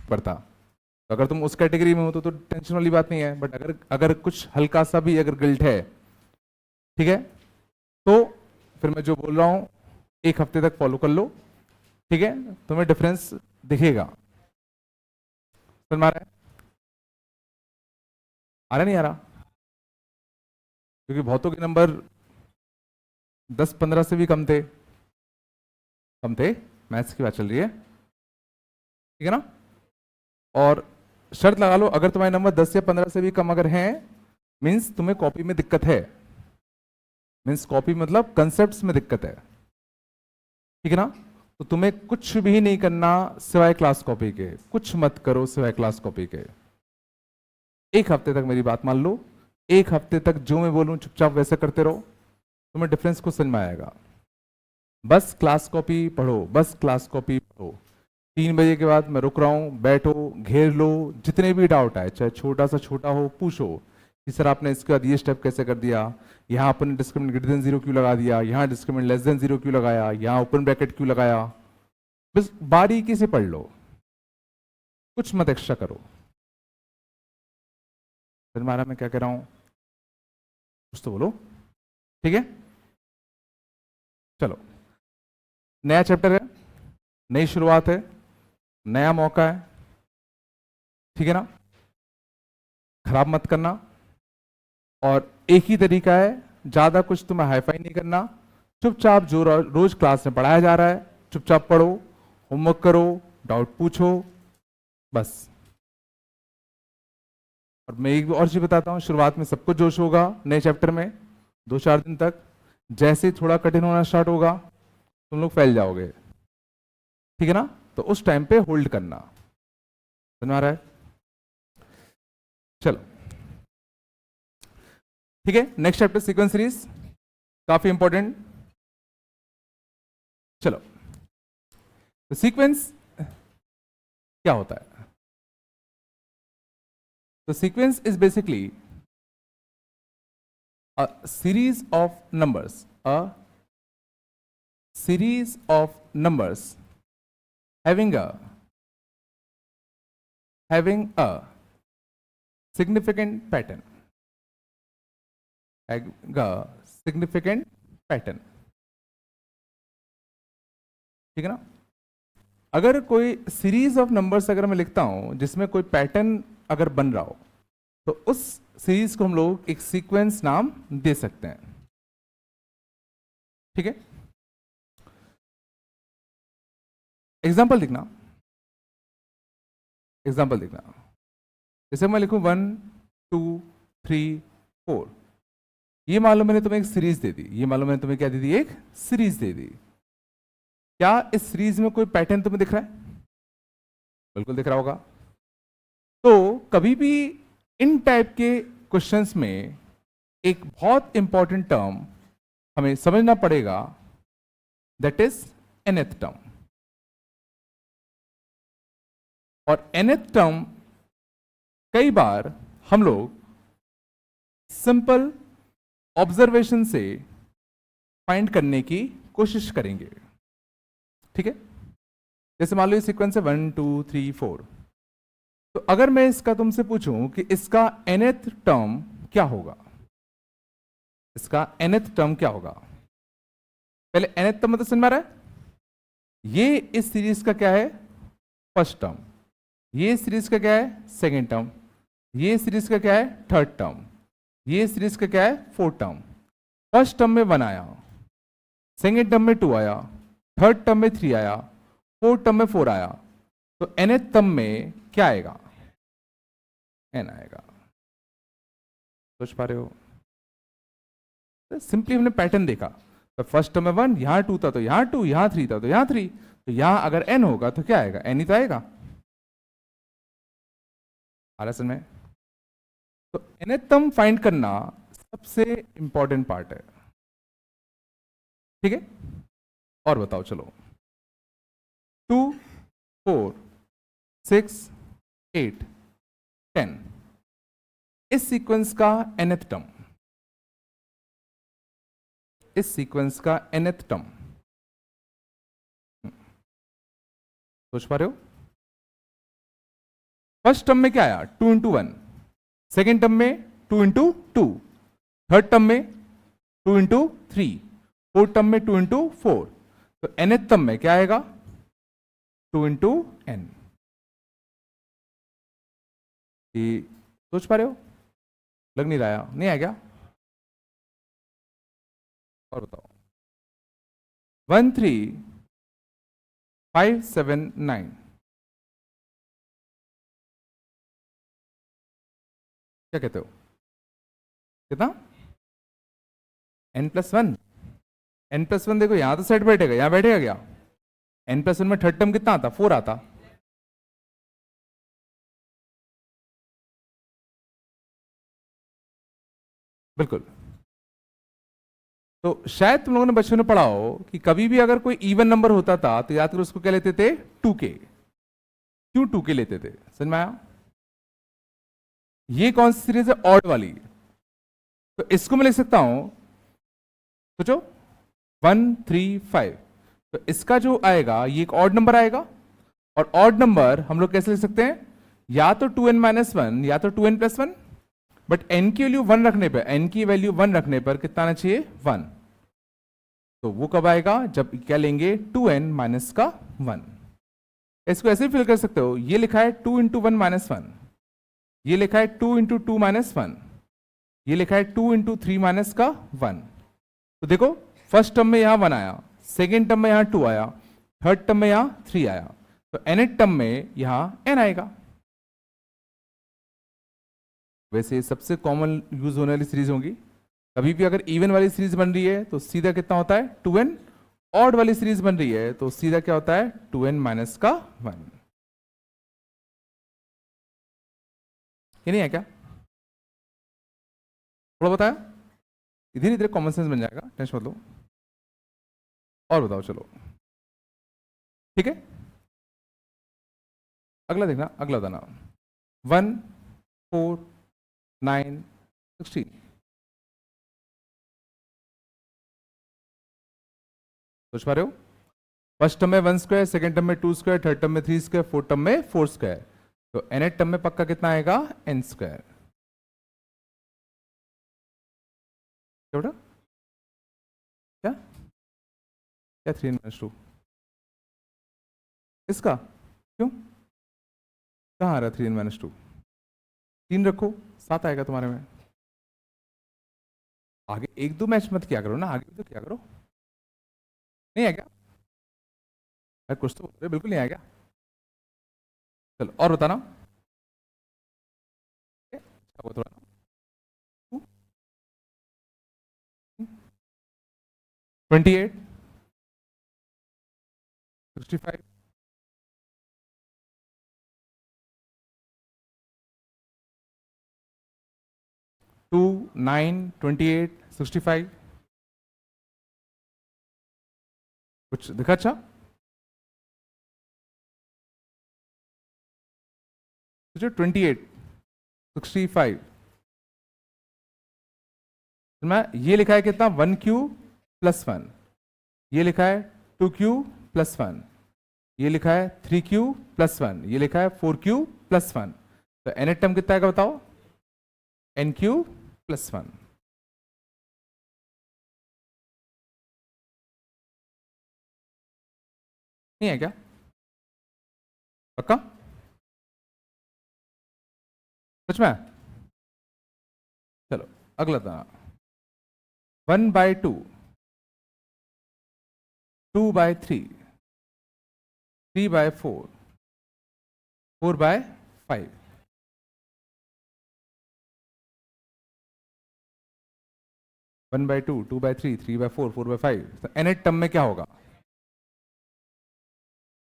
पड़ता। तो अगर तुम उस कैटेगरी में हो तो टेंशन वाली बात नहीं है, बट अगर अगर कुछ हल्का सा भी अगर गिल्ट है, ठीक है, तो फिर मैं जो बोल रहा हूं एक हफ्ते तक फॉलो कर लो, ठीक है, तुम्हें डिफरेंस दिखेगा। समझ में आ रहा है? आ रहा नहीं आ रहा? क्योंकि बहुतों के नंबर 10-15 से भी कम थे, कम थे, मैथ्स की बात चल रही है, ठीक है ना। और शर्त लगा लो, अगर तुम्हारे नंबर 10 या 15 से भी कम अगर हैं, मीन्स तुम्हें कॉपी में दिक्कत है, मीन्स कॉपी मतलब कंसेप्ट्स में दिक्कत है, ठीक है ना। तो तुम्हें कुछ भी नहीं करना सिवाय क्लास कॉपी के, कुछ मत करो सिवाय क्लास कॉपी के। एक हफ्ते तक मेरी बात मान लो, एक हफ्ते तक जो मैं बोलूं चुपचाप वैसे करते रहो, तुम्हें डिफरेंस को समझ में आएगा। बस क्लास कॉपी पढ़ो, बस क्लास कॉपी पढ़ो। 3 बजे के बाद मैं रुक रहा हूं, बैठो, घेर लो, जितने भी डाउट आए, चाहे छोटा सा छोटा हो, पूछो कि सर आपने इसके बाद ये स्टेप कैसे कर दिया, यहाँ आपने डिस्क्रिमिनेंट ग्रेटर देन 0 क्यों लगा दिया, यहाँ डिस्क्रिमिनेंट लेस देन 0 क्यों लगाया, यहाँ ओपन ब्रैकेट क्यों लगाया। बस बारीकी से पढ़ लो, कुछ मत एक्स्ट्रा करो। फिर मारा मैं क्या कह रहा हूं, कुछ तो बोलो, ठीक है। चलो, नया चैप्टर है, नई शुरुआत है, नया मौका है, ठीक है ना। खराब मत करना, और एक ही तरीका है, ज्यादा कुछ तुम्हें हाईफाई नहीं करना, चुपचाप जो रोज क्लास में पढ़ाया जा रहा है चुपचाप पढ़ो, होमवर्क करो, डाउट पूछो, बस। और मैं एक और चीज बताता हूँ, शुरुआत में सबको जोश होगा नए चैप्टर में, 2-4 दिन तक, जैसे ही थोड़ा कठिन होना स्टार्ट होगा तुम लोग फैल जाओगे, ठीक है ना। तो उस टाइम पे होल्ड करना, समझ में आ रहा है? चलो, ठीक है, नेक्स्ट चैप्टर सीक्वेंस सीरीज, काफी इंपॉर्टेंट। चलो, तो सीक्वेंस क्या होता है? तो sequence is basically a series of numbers, a series of numbers having a significant pattern, having a significant pattern, ठीक है ना। अगर कोई सीरीज ऑफ नंबर्स अगर मैं लिखता हूं जिसमें कोई पैटर्न अगर बन रहा हो, तो उस सीरीज को हम लोग एक सीक्वेंस नाम दे सकते हैं, ठीक है। एग्जाम्पल देखना, एग्जाम्पल देखना, जैसे मैं लिखूं 1 2 3 4, ये मालूम मैंने तुम्हें एक सीरीज दे दी, ये मालूम मैंने तुम्हें क्या दे दी, एक सीरीज दे दी। क्या इस सीरीज में कोई पैटर्न तुम्हें दिख रहा है? बिल्कुल दिख रहा होगा। तो कभी भी इन टाइप के क्वेश्चंस में एक बहुत इंपॉर्टेंट टर्म हमें समझना पड़ेगा, दैट इज nth टर्म। और nth टर्म कई बार हम लोग सिंपल ऑब्जर्वेशन से फाइंड करने की कोशिश करेंगे, ठीक है। जैसे मान लो ये सीक्वेंस है 1 2 3 4, तो अगर मैं इसका तुमसे पूछूं कि इसका nth टर्म क्या होगा, इसका nth टर्म क्या होगा, पहले nth टर्म मतलब समझ में आ रहा है? ये इस सीरीज का क्या है, फर्स्ट टर्म, ये सीरीज का क्या है, सेकेंड टर्म, ये सीरीज का क्या है, थर्ड टर्म, ये सीरीज का क्या है, फोर्थ टर्म। फर्स्ट टर्म में 1 आया, सेकेंड टर्म में 2 आया, थर्ड टर्म में 3 आया, फोर्थ टर्म में 4 आया, तो nth टर्म में क्या आएगा, n आएगा। सोच पा रहे हो? सिंपली हमने पैटर्न देखा, तो फर्स्ट टर्म में 1, यहां 2 था तो यहां 2, यहां 3 था तो यहां 3, तो यहां अगर n होगा तो क्या आएगा, n ही तो आएगा। आ रहा समझ में? तो nth टर्म फाइंड करना सबसे इंपॉर्टेंट पार्ट है, ठीक है। और बताओ, चलो 2 4 6 8 10, इस सीक्वेंस का nth टर्म, इस सीक्वेंस का nth टर्म, सोच पा रहे हो? फर्स्ट टर्म में क्या आया, 2 इंटू 1, सेकेंड टर्म में 2 इंटू 2, थर्ड टर्म में 2 इंटू 3, फोर्थ टर्म में 2 इंटू 4, तो nth टर्म में क्या आएगा, 2 इंटू एन। सोच पा रहे हो, लग नहीं रहा, नहीं आया क्या? और बताओ, 13579 क्या कहते हो, कितना? n+1, n+1 देखो यहां तो सेट बैठेगा, यहां बैठेगा क्या? n+1 में थर्ड टर्म कितना आता, 4 आता। बिल्कुल। तो शायद तुम लोगों ने बच्चों ने पढ़ा हो कि कभी भी अगर कोई इवन नंबर होता था तो याद करो उसको क्या लेते थे, 2k। क्यों 2k लेते थे, समझ में आया? ये कौन सी सीरीज है, ऑड वाली, तो इसको मैं लिख सकता हूं, सोचो 135, तो इसका जो आएगा ये एक ऑड नंबर आएगा, और ऑड नंबर हम लोग कैसे लिख सकते हैं, या तो 2n-1 या तो 2n+1, बट n की वैल्यू 1 रखने पर, n की वैल्यू 1 रखने पर कितना आना चाहिए, 1। तो वो कब आएगा, जब क्या लेंगे, 2n-1। इसको ऐसे फिल कर सकते हो, ये लिखा है 2 इंटू 1-1, ये लिखा है 2 इंटू 2-1, ये लिखा है 2 इंटू 3-1। तो देखो फर्स्ट टर्म में यहां 1 आया, सेकेंड टर्म में यहां 2 आया, थर्ड टर्म में यहां 3 आया, तो nth टर्म में यहां n आएगा। वैसे सबसे कॉमन यूज होने वाली सीरीज होगी, कभी भी अगर इवन वाली सीरीज बन रही है तो सीधा कितना होता है, 2n, ऑड वाली सीरीज बन रही है तो सीधा क्या होता है, 2n-1। ये नहीं है क्या, थोड़ा बताया, धीरे धीरे कॉमन सेंस बन जाएगा, टेंशन मत लो। और बताओ चलो, ठीक है, अगला देखना, अगला बताना, 1 4 9 16, सोच पा रहे हो, फर्स्ट टर्म में 1 स्क्वायर, सेकेंड टर्म में 2 स्क्वायर, थर्ड टर्म में 3 स्क्वायर, फोर्थ टर्म में 4 स्क्वायर, तो nth टर्म में पक्का कितना आएगा, n स्क्वायर। क्या बेटा, क्या क्या 3n-2, इसका क्यों, कहाँ आ रहा है 3n-2, 3 रखो 7 आएगा तुम्हारे में। आगे एक दो मैच मत किया करो ना, आगे तो क्या करो, नहीं है क्या, कुछ तो बिल्कुल नहीं आएगा। चलो और बताना, वो थोड़ा 28 65 2 9 28 65, कुछ दिखा अच्छा, जो 28 65 मैं ये लिखा है कितना, 1q+1, ये लिखा है 2q+1, ये लिखा है 3q+1, ये लिखा है 4q+1, तो nth टर्म कितना आएगा बताओ, nq+1। नहीं है क्या, पक्का, सच में? चलो अगला था, 1/2, 2/3, 3/4, 4/5, 1/2, 2/3, 3/4, 4/5, तो nth टर्म में क्या होगा,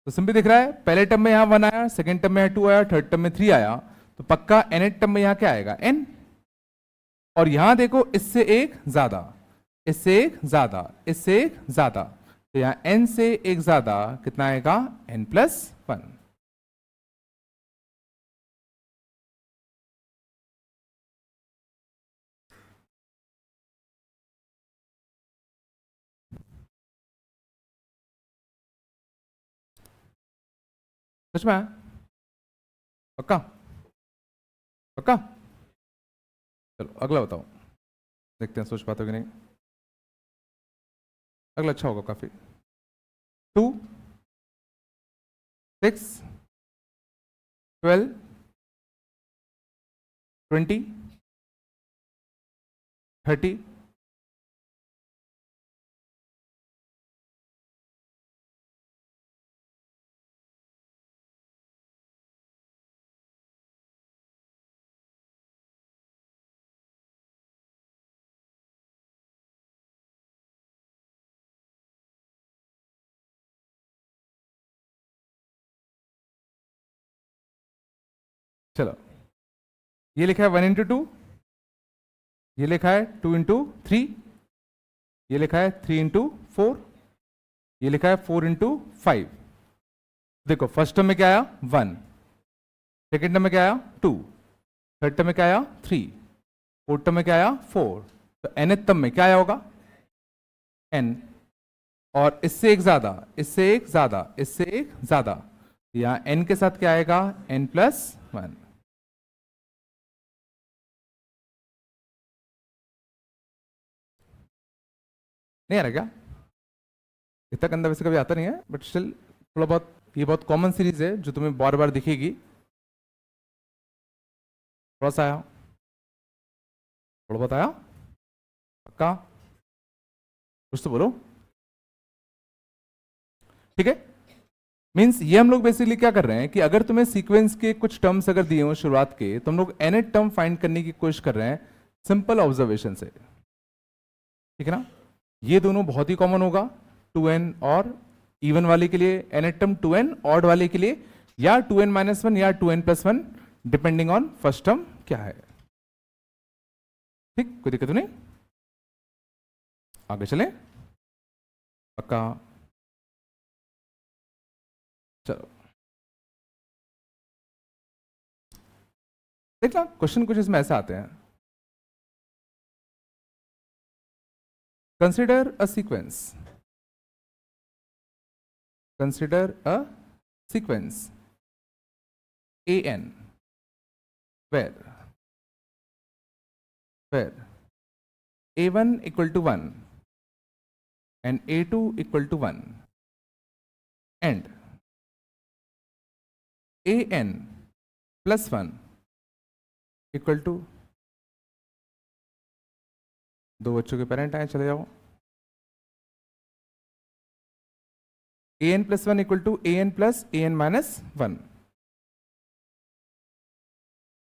तो सिंपल दिख रहा है, पहले टर्म में यहां 1 आया, सेकेंड टर्म में यहां 2 आया, थर्ड टर्म में 3 आया, तो पक्का nth टर्म में यहां क्या आएगा, n। और यहां देखो इससे एक ज्यादा, इससे एक ज्यादा, इससे एक ज्यादा, तो यहां n से एक ज्यादा कितना आएगा, n+1। सच में, पक्का। पक्का? चलो अगला बताओ, देखते हैं सोच पाते हो कि नहीं। अगला अच्छा होगा काफी। 2, 6, 12, 20, 30, चलो ये लिखा है 1 इंटू 2, ये लिखा है 2 इंटू 3, ये लिखा है 3 इंटू 4, ये लिखा है 4 इंटू 5। देखो फर्स्ट टर्म में क्या आया 1, सेकेंड टर्म में क्या आया 2, थर्ड टर्म में क्या आया 3, फोर्थ टर्म में क्या आया 4, तो nth टर्म में क्या आया होगा n, और इससे एक ज्यादा, इससे एक ज्यादा, इससे एक ज्यादा, यहां n के साथ क्या आएगा n+1। नहीं आ रहा क्या? इतना गंदा वैसे कभी आता नहीं है, बट स्टिल थोड़ा बहुत, ये बहुत कॉमन सीरीज है जो तुम्हें बार बार दिखेगी। थोड़ा सा आया, थोड़ा बहुत आया, पक्का? कुछ तो बोलो। ठीक है, मींस ये हम लोग बेसिकली क्या कर रहे हैं कि अगर तुम्हें सीक्वेंस के कुछ टर्म्स अगर दिए हो शुरुआत के, तो हम लोग nth टर्म फाइंड करने की कोशिश कर रहे हैं सिंपल ऑब्जर्वेशन से। ठीक है ना? ये दोनों बहुत ही कॉमन होगा 2n, और इवन वाले के लिए nth टर्म 2n, ऑड वाले के लिए या 2n-1 या 2n+1, depending on first term क्या है। ठीक, कोई दिक्कत नहीं? आगे चलें, पक्का? चलो देखना, क्वेश्चन कुछ इसमें ऐसे आते हैं। Consider a sequence, consider a sequence an where a1 equal to 1 and a2 equal to 1 and an plus 1 equal to, दो बच्चों के पेरेंट आए, चले जाओ। an+1 equal to an plus an-1।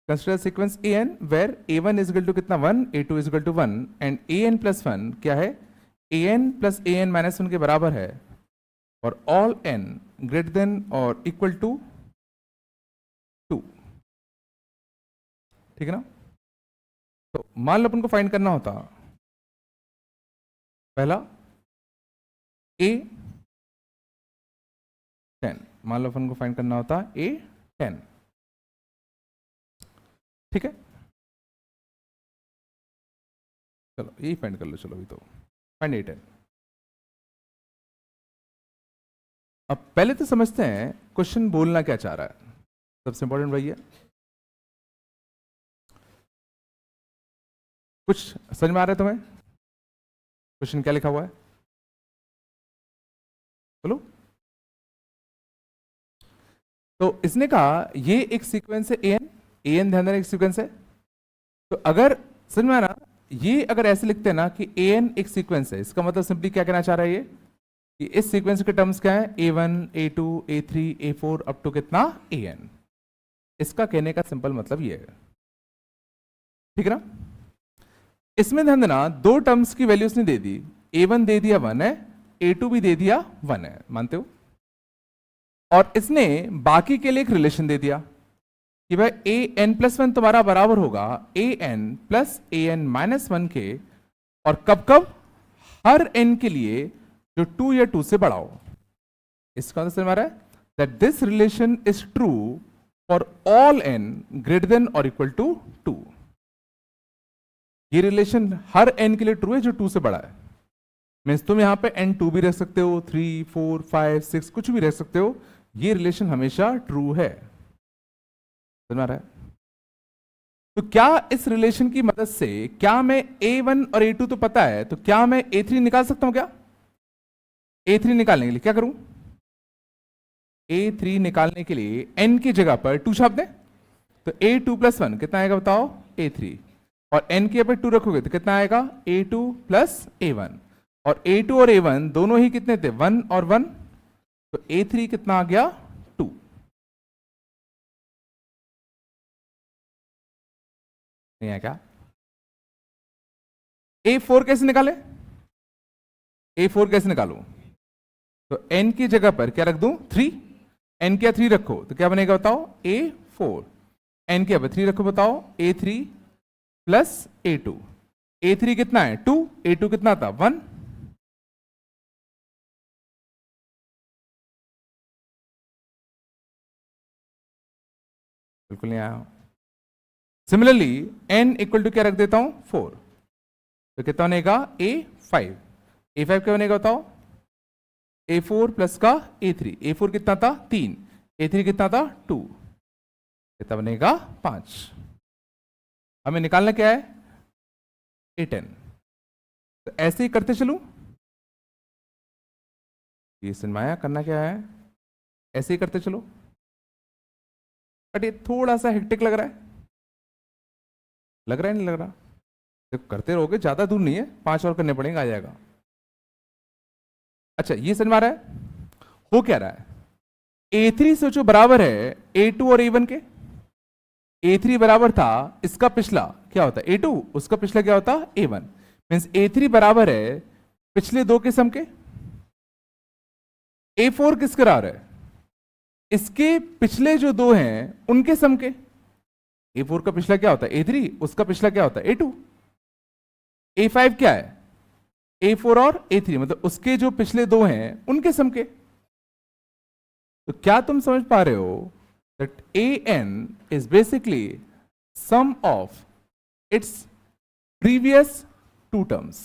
Consider sequence an where a1 is equal to कितना 1, a2 is equal to 1 and an+1 क्या है, an plus an-1 के बराबर है, और ऑल n ग्रेटर देन और इक्वल टू 2। ठीक है ना? तो मान लो अपन को फाइंड करना होता, पहला a10, मान लो अपन को फाइंड करना होता a10। ठीक है, चलो यही फाइंड कर लो। चलो अभी तो फाइंड a10। अब पहले तो समझते हैं क्वेश्चन बोलना क्या चाह रहा है, सबसे इंपॉर्टेंट वही है। कुछ समझ में आ रहा है तुम्हें? क्वेश्चन क्या लिखा हुआ है बोलो। तो इसने कहा ये एक सीक्वेंस है an ध्यान देना एक सीक्वेंस है। तो अगर समझ में आ रहा, ये अगर ऐसे लिखते हैं ना कि an एक सीक्वेंस है, इसका मतलब सिंपली क्या कहना चाह रहा है ये कि इस सीक्वेंस के टर्म्स क्या है a1, a2, a3, a4 up to कितना an। इसका कहने का सिंपल मतलब ये है। ठीक है ना? इसमें ध्यान देना दो टर्म्स की वैल्यूज ने दे दी, a1 दे दिया 1 है, a2 भी दे दिया 1 है, मानते हो? और इसने बाकी के लिए एक रिलेशन दे दिया कि भाई an+1 तुम्हारा बराबर होगा an प्लस an-1 के, और कब कब, हर n के लिए जो 2 या 2 से बड़ा हो। इसका मतलब हमारा है that this relation is true for all n greater than और इक्वल टू 2। ये रिलेशन हर n के लिए ट्रू है जो 2 से बड़ा है। मीन्स तुम यहां पे n2 भी रख सकते हो, 3, 4, 5, 6 कुछ भी रख सकते हो, ये रिलेशन हमेशा ट्रू है। समझ में आ रहा है? तो क्या इस रिलेशन की मदद से क्या मैं A1 और A2 तो पता है, तो क्या मैं A3 निकाल सकता हूं क्या? A3 निकालने के लिए क्या करूं? A3 निकालने के लिए n की जगह पर 2 छाप दें, तो A2 प्लस 1 कितना आएगा बताओ? A3। और n की जगह पर 2 रखोगे तो कितना आएगा? A2 plus A1। और A2 और A1 दोनों ही कितने थे? 1 और 1, तो A3 कितना आ गया? 2। नहीं है क्या? A4 कैसे निकाले? A4 कैसे निकालू? तो n की जगह पर क्या रख दूं? 3। n क्या 3 रखो तो क्या बनेगा बताओ? A4। n के अब 3 रखो, बताओ? A3 plus A2। A3 कितना है? 2। A2 कितना था? 1। बिल्कुल नहीं आया। सिमिलरली n इक्वल टू क्या रख देता हूं? 4। तो कितना बनेगा? A5। A5 क्या बनेगा बताओ? A4 प्लस का A3। A4 कितना था? 3। A3 कितना था? 2। कितना बनेगा? 5। हमें निकालना क्या है? A10। तो ऐसे ही करते चलूं, ये सिनेमाया करना क्या है? ऐसे ही करते चलो, बट ये थोड़ा सा हेक्टिक लग रहा है। लग रहा है नहीं लग रहा? देखो करते रहोगे, ज्यादा दूर नहीं है, 5 और करने पड़ेंगे, आ जाएगा। अच्छा ये समझ में आ रहा है? हो क्या रहा है? A3 सोचो बराबर है A2 और A1 के। A3 बराबर था, इसका पिछला क्या होता? A2, उसका पिछला क्या होता? A1। मीन्स A3 बराबर है पिछले दो के सम के। A4 किसके बराबर है? इसके पिछले जो दो हैं उनके सम के। A4 का पिछला क्या होता है? A3, उसका पिछला क्या होता है? A2। A5 क्या है? A4 और A3, मतलब उसके जो पिछले दो हैं उनके सम के। तो क्या तुम समझ पा रहे हो that AN is basically sum of its previous two terms?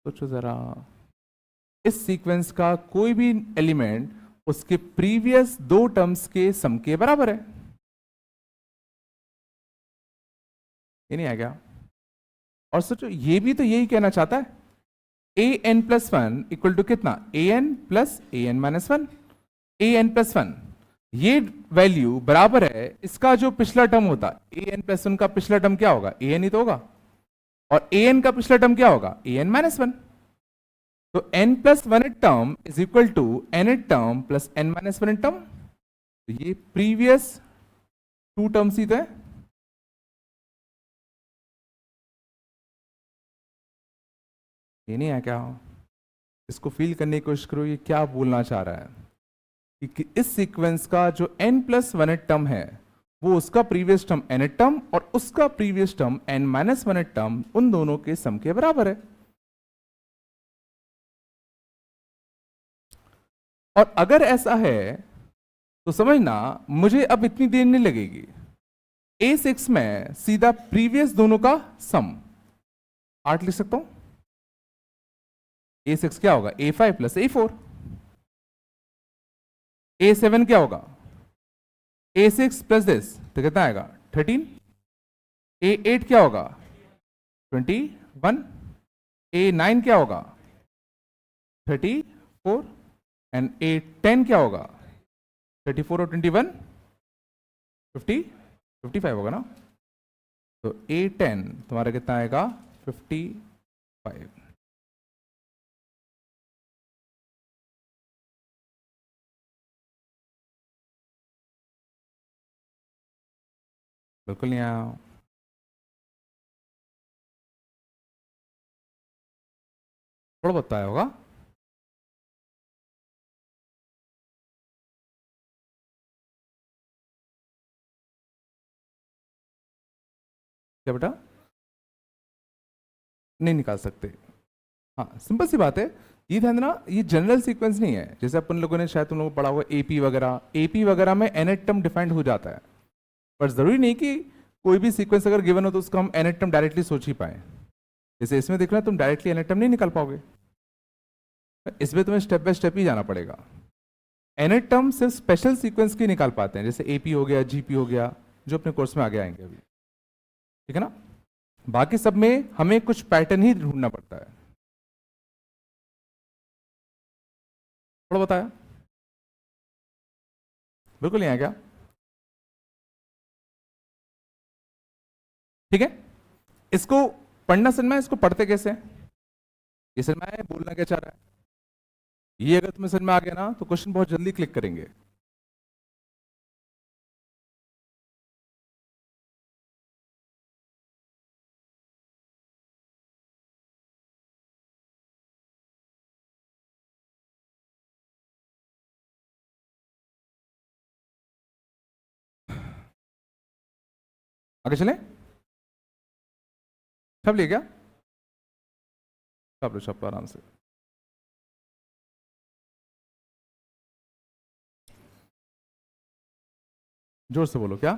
सोचो जरा, इस सीक्वेंस का कोई भी एलिमेंट उसके प्रीवियस दो टर्म्स के सम के बराबर है। ये नहीं आ गया? और सोचो ये भी तो यही कहना चाहता है, an plus one equal to कितना? an plus an minus one. an plus one ये वैल्यू बराबर है इसका जो पिछला टर्म होता है। an प्लस वन का पिछला टर्म क्या होगा? an ही तो होगा। और an का पिछला टर्म क्या होगा? an minus one. तो n plus one term is equal to n term plus n minus one term. तो ये प्रीवियस टू टर्म्स ही तो है। ये नहीं है क्या? इसको फील करने की कोशिश करो, ये क्या बोलना चाह रहा है कि इस सीक्वेंस का जो n प्लस वन टर्म है वो उसका प्रीवियस टर्म n टर्म और उसका previous term n minus one term, उन दोनों के सम के बराबर है। और अगर ऐसा है तो समझना मुझे अब इतनी देर नहीं लगेगी, A6 में सीधा प्रीवियस दोनों का सम 8 लिख सकता हूं। A6 क्या होगा? A5 plus A4। A7 क्या होगा? A6 प्लस दिस, तो कितना आएगा? 13। A8 क्या होगा? 21। A9 क्या होगा? 34। एंड A10 क्या होगा? 34 और 21 55 होगा ना? तो A10 तुम्हारा कितना आएगा? 55। बिल्कुल नहीं आया। थोड़ा बताया होगा। क्या बेटा? नहीं निकाल सकते। हाँ सिंपल सी बात है। ये ध्यान देना, ये जनरल सीक्वेंस नहीं है जैसे अपन लोगों ने शायद तुम लोगों को पढ़ा होगा एपी वगैरह में nth टर्म डिफाइंड हो जाता है। पर जरूरी नहीं कि कोई भी सीक्वेंस अगर गिवन हो तो उसका हम nth टर्म डायरेक्टली सोच ही पाए। जैसे इसमें देख रहे तुम डायरेक्टली nth टर्म नहीं निकाल पाओगे, इसमें तुम्हें स्टेप बाय स्टेप ही जाना पड़ेगा। nth टर्म सिर्फ स्पेशल सीक्वेंस की निकाल पाते हैं, जैसे एपी हो गया, जीपी हो गया, जो अपने कोर्स में आगे आएंगे अभी, ठीक है ना। बाकी सब में हमें कुछ पैटर्न ही ढूंढना पड़ता है। थोड़ा बताया, बिल्कुल नहीं आ गया, ठीक है। इसको पढ़ना समझ में, इसको पढ़ते कैसे हैं? ये समझ में आया बोलना क्या चाह रहा है? ये अगर तुम्हें समझ में आ गया ना तो क्वेश्चन बहुत जल्दी क्लिक करेंगे। आगे चले, छप लिया क्या? छप लो, छप लो आराम से। जोर से बोलो, क्या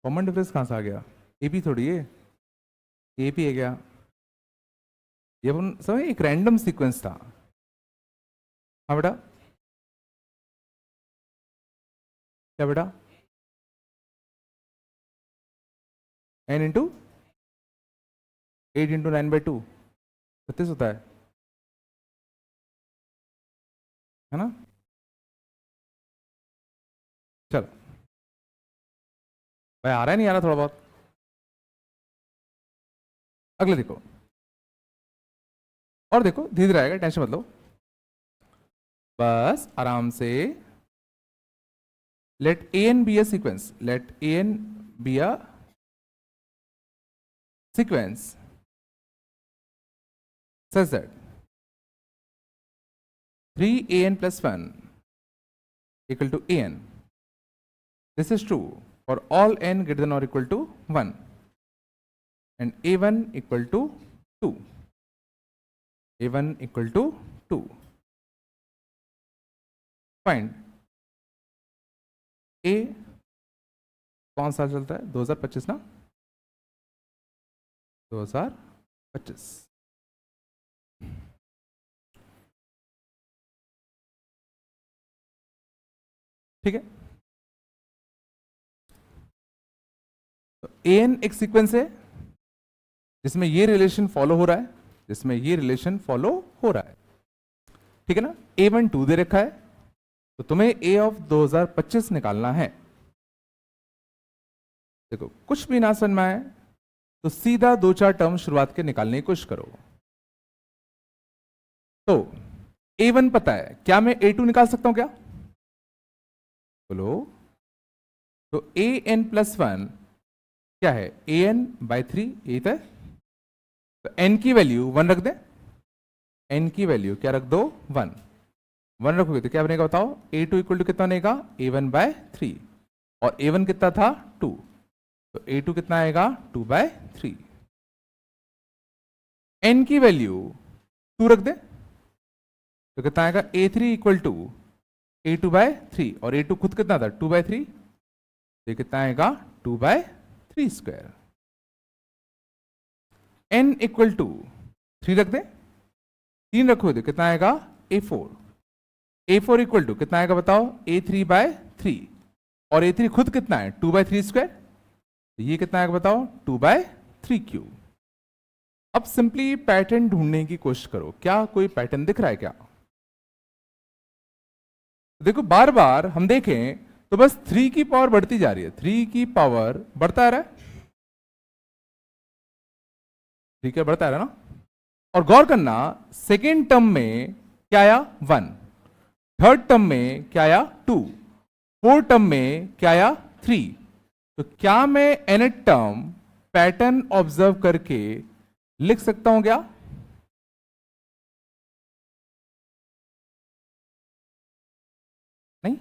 कॉमन डिफरेंस कहां से आ गया? एपी थोड़ी है, एपी है क्या? ये अपन समझ, एक रैंडम सीक्वेंस था। हाँ बेटा, क्या बेटा? n इंटू 8 इंटू 9/2 36 होता है ना। चलो भाई, आ रहा है नहीं आ रहा थोड़ा बहुत? अगले देखो, और देखो धीरे धीरे आएगा, टेंशन मत लो, बस आराम से। let an be a sequence, let an be a sequence such that 3an plus 1 equal to an. This is true for all n greater than or equal to 1 and a1 equal to 2. a1 equal to 2. Find a कौन सा चलता है? 2025 ना, 2025। ठीक है, तो an एक sequence है जिसमें ये रिलेशन फॉलो हो रहा है, जिसमें ये रिलेशन फॉलो हो रहा है, ठीक है ना। a1 2 दे रखा है, तो तुम्हें a ऑफ 2025 निकालना है। देखो कुछ भी ना समझ में आए तो सीधा 2-4 टर्म शुरुआत के निकालने की कोशिश करो। तो a1 पता है, क्या मैं a2 निकाल सकता हूं क्या? बोलो। तो an प्लस 1 क्या है? an/3, यही है। तो n की वैल्यू 1 रख दे, n की वैल्यू क्या रख दो? 1 रखोगे तो क्या बनेगा बताओ? a2 इक्वल टू कितना बनेगा? a1/3, और a1 कितना था? 2, तो a2 कितना आएगा? 2/3। n की वैल्यू 2 रख दे तो कितना आएगा? a3 इक्वल टू a2/3, और a2 खुद कितना था? 2/3, तो कितना आएगा? 2/3 स्क्वायर। n इक्वल टू 3 रख दे, 3 रखो तो कितना आएगा? a4 इक्वल टू कितना आएगा बताओ? a3/3, और a3 खुद कितना है? 2/3 स्क्वायर, तो ये कितना आएगा बताओ? 2/3 क्यूब। अब सिंपली पैटर्न ढूंढने की कोशिश करो, क्या कोई पैटर्न दिख रहा है क्या? देखो बार बार हम देखें तो बस 3 की पावर बढ़ती जा रही है, 3 की पावर बढ़ता आ रहा है, ठीक है, बढ़ता आ रहा है ना। और गौर करना, सेकेंड टर्म में क्या आया? 1, थर्ड टर्म में क्या आया? 2, फोर्थ टर्म में क्या आया? 3। तो क्या मैं nth टर्म पैटर्न ऑब्जर्व करके लिख सकता हूं क्या? नहीं,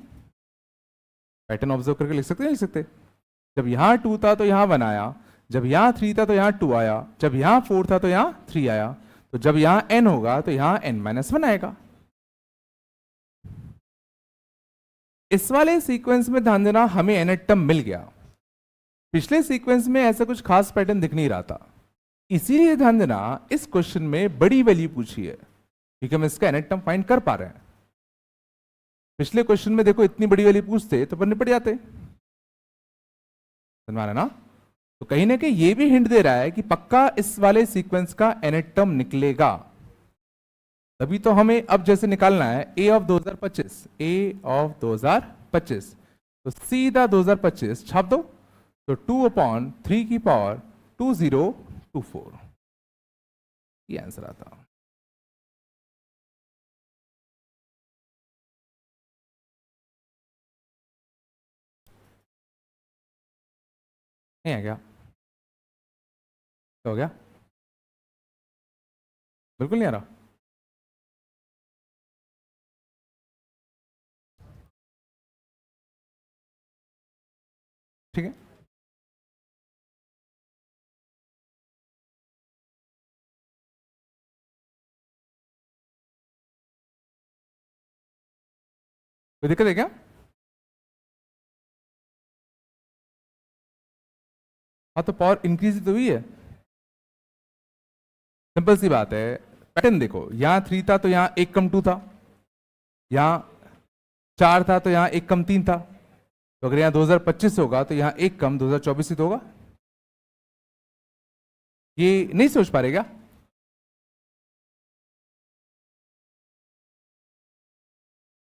पैटर्न ऑब्जर्व करके लिख सकते, नहीं लिख सकते। जब यहां 2 था तो यहां 1 आया, जब यहां 3 था तो यहां 2 आया, जब यहां 4 था तो यहां 3 आया, तो जब यहां n होगा तो यहां n-1 आएगा। इस वाले सीक्वेंस में ध्यान देना, हमें nth टर्म मिल गया। पिछले सीक्वेंस में ऐसा कुछ खास पैटर्न दिख नहीं रहा था, इसीलिए ध्यान देना इस क्वेश्चन में बड़ी वैल्यू पूछी है, क्योंकि हम इसका nth टर्म फाइंड कर पा रहे हैं। पिछले क्वेश्चन में देखो इतनी बड़ी वैल्यू पूछते तो अपन निपट जाते, समझ में ना? तो कहीं ना कहीं ये भी हिंट दे रहा है कि पक्का इस वाले सीक्वेंस का nth टर्म निकलेगा। तभी तो हमें अब जैसे निकालना है a ऑफ 2025, a ऑफ 2025, तो सीधा 2025 छाप दो, तो 2/3 की पावर 2024 ये आंसर आता नहीं है क्या? क्या हो गया? बिल्कुल नहीं आ रहा। ठीक है, कोई दिक्कत है क्या? हाँ, तो पावर इंक्रीज तो हुई है, सिंपल सी बात है। पैटर्न देखो, यहां 3 था तो यहां 1 कम 2 था, यहां 4 था तो यहां 1 कम 3 था, तो अगर यहां 2025 होगा तो यहां 1 कम 2024 ही तो होगा। ये नहीं सोच पा रहेगा?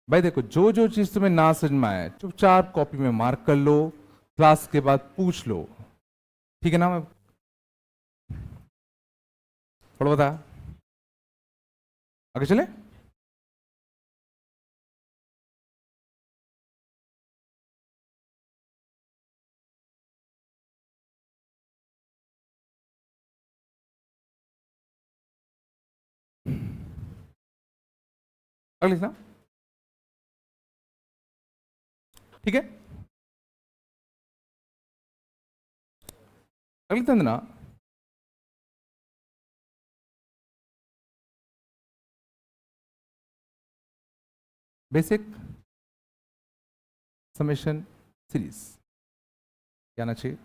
भाई देखो, जो जो चीज तुम्हें ना समझ में आए चुपचाप कॉपी में मार्क कर लो, क्लास के बाद पूछ लो, ठीक है ना? मैं थोड़ा बता, आगे चले। अगली ना, ठीक है, अगली तंदना, बेसिक समेशन सीरीज क्या आना चाहिए?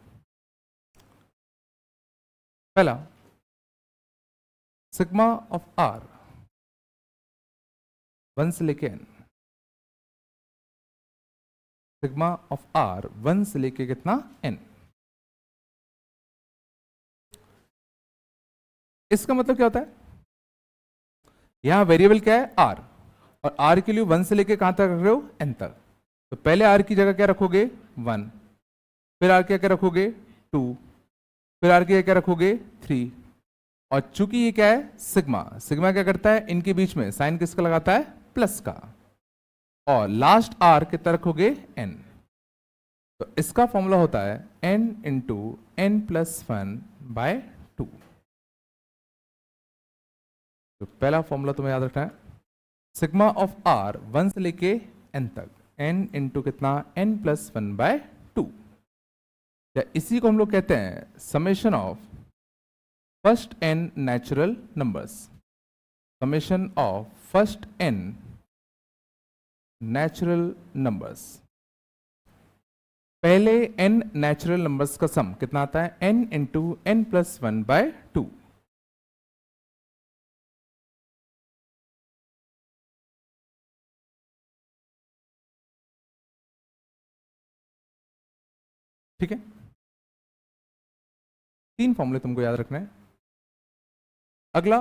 पहला, सिग्मा ऑफ आर 1 से लेके n, सिग्मा ऑफ आर 1 से लेके कितना n। इसका मतलब क्या होता है? यहां वेरिएबल क्या है? r, और r के लिए 1 से लेके कहां तक रख रहे हो? n तक। तो पहले r की जगह क्या रखोगे? 1, फिर r क्या क्या रखोगे? 2, फिर r की जगह क्या रखोगे? 3, और चूंकि ये क्या है? सिग्मा, सिग्मा क्या करता है? इनके बीच में साइन किसका लगाता है? प्लस का, और लास्ट r कितना रखोगे? n। तो इसका फॉर्मूला होता है n इंटू n प्लस 1/2। तो पहला फॉर्मूला तुम्हें याद रखना है, सिग्मा ऑफ r 1 से लेके n तक, n इंटू कितना? n प्लस 1/2, या इसी को हम लोग कहते हैं summation of first n natural numbers, summation of first n natural numbers. पहले n नेचुरल नंबर्स का सम कितना आता है? n into n plus 1/2। ठीक है, 3 फॉर्मूले तुमको याद रखना है। अगला,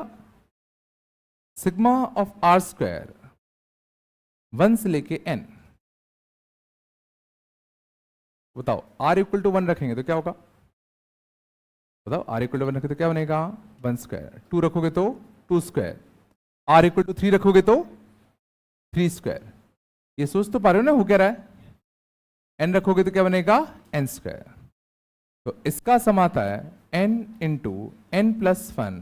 सिग्मा ऑफ आर स्क्वायर 1 से लेके n, बताओ r इक्वल टू 1 रखेंगे तो क्या होगा? बताओ, r इक्वल टू 1 रखेंगे तो क्या बनेगा? 1 स्क्वायर। 2 रखोगे तो 2 स्क्वायर, r इक्वल टू 3 रखोगे तो 3 स्क्वायर। ये सोच तो पा रहे हो ना हो क्या रहा है? n रखोगे तो क्या बनेगा? n square. तो इसका सम आता है n into n plus 1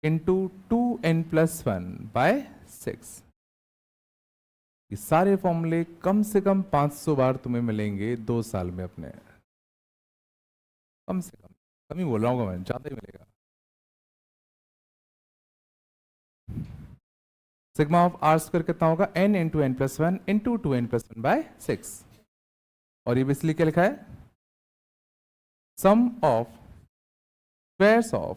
into 2n plus 1/6। ये सारे फॉर्मूले कम से कम 500 बार तुम्हें मिलेंगे 2 साल में अपने, कम से कम, कम ही बोल रहा हूँ मैं, ज्यादा ही मिलेगा। सिग्मा ऑफ आर स्क्वायर कितना होगा? n into n plus 1 into 2n plus 1/6, और ये भी इसलिए क्या लिखा है? Sum of squares of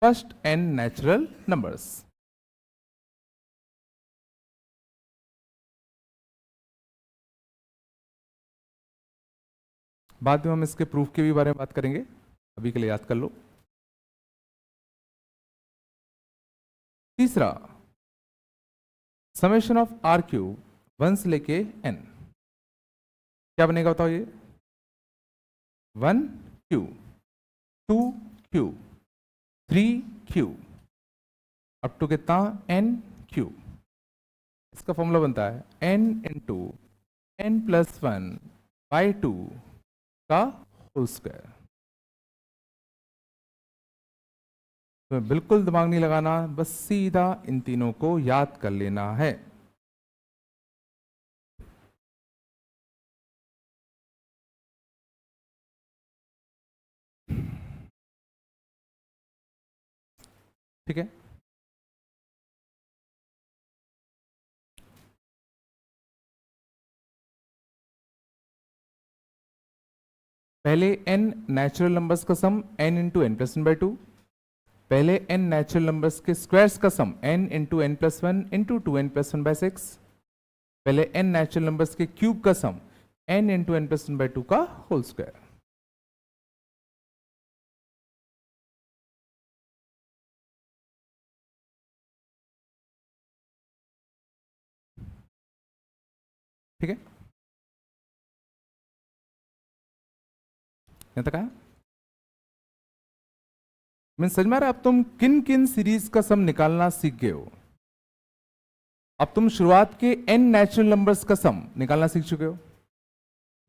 first n natural numbers. बाद में हम इसके प्रूफ के भी बारे में बात करेंगे, अभी के लिए याद कर लो। तीसरा, समेशन ऑफ आर क्यूब 1 से लेके n, क्या बनेगा बताओ ये? 1 cube, 2 cube, 3 cube, up to कितना? n cube. इसका फॉर्मूला बनता है n into n plus 1 by 2 का होल स्क्वायर। तो बिल्कुल दिमाग नहीं लगाना, बस सीधा इन तीनों को याद कर लेना है। ठीक है, पहले n नेचुरल नंबर्स का sum n into n plus 1/2, पहले n नेचुरल नंबर्स के स्क्वायर्स का sum n into n plus 1 into 2n plus 1/6, पहले n नेचुरल नंबर्स के क्यूब का sum n into n plus 1/2 का होल स्क्वायर। ठीक है, यहां तक आया? मैं समझ में आ रहा है? अब तुम किन किन सीरीज का सम निकालना सीख गए हो। अब तुम शुरुआत के n नेचुरल नंबर्स का सम निकालना सीख चुके हो,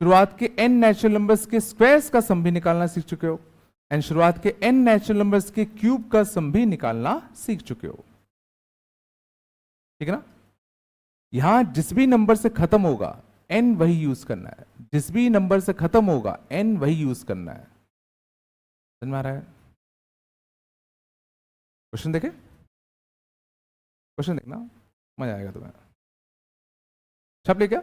शुरुआत के n नेचुरल नंबर्स के स्क्वायर्स का सम भी निकालना सीख चुके हो, एंड शुरुआत के n नेचुरल नंबर्स के क्यूब का सम भी निकालना सीख चुके हो। ठीक है ना? यहां जिस भी नंबर से खत्म होगा n वही यूज करना है, जिस भी नंबर से खत्म होगा n वही यूज करना है। समझ में आ रहा है? क्वेश्चन देखे, क्वेश्चन देखना, मजा आएगा तुम्हें। छाप लिया क्या?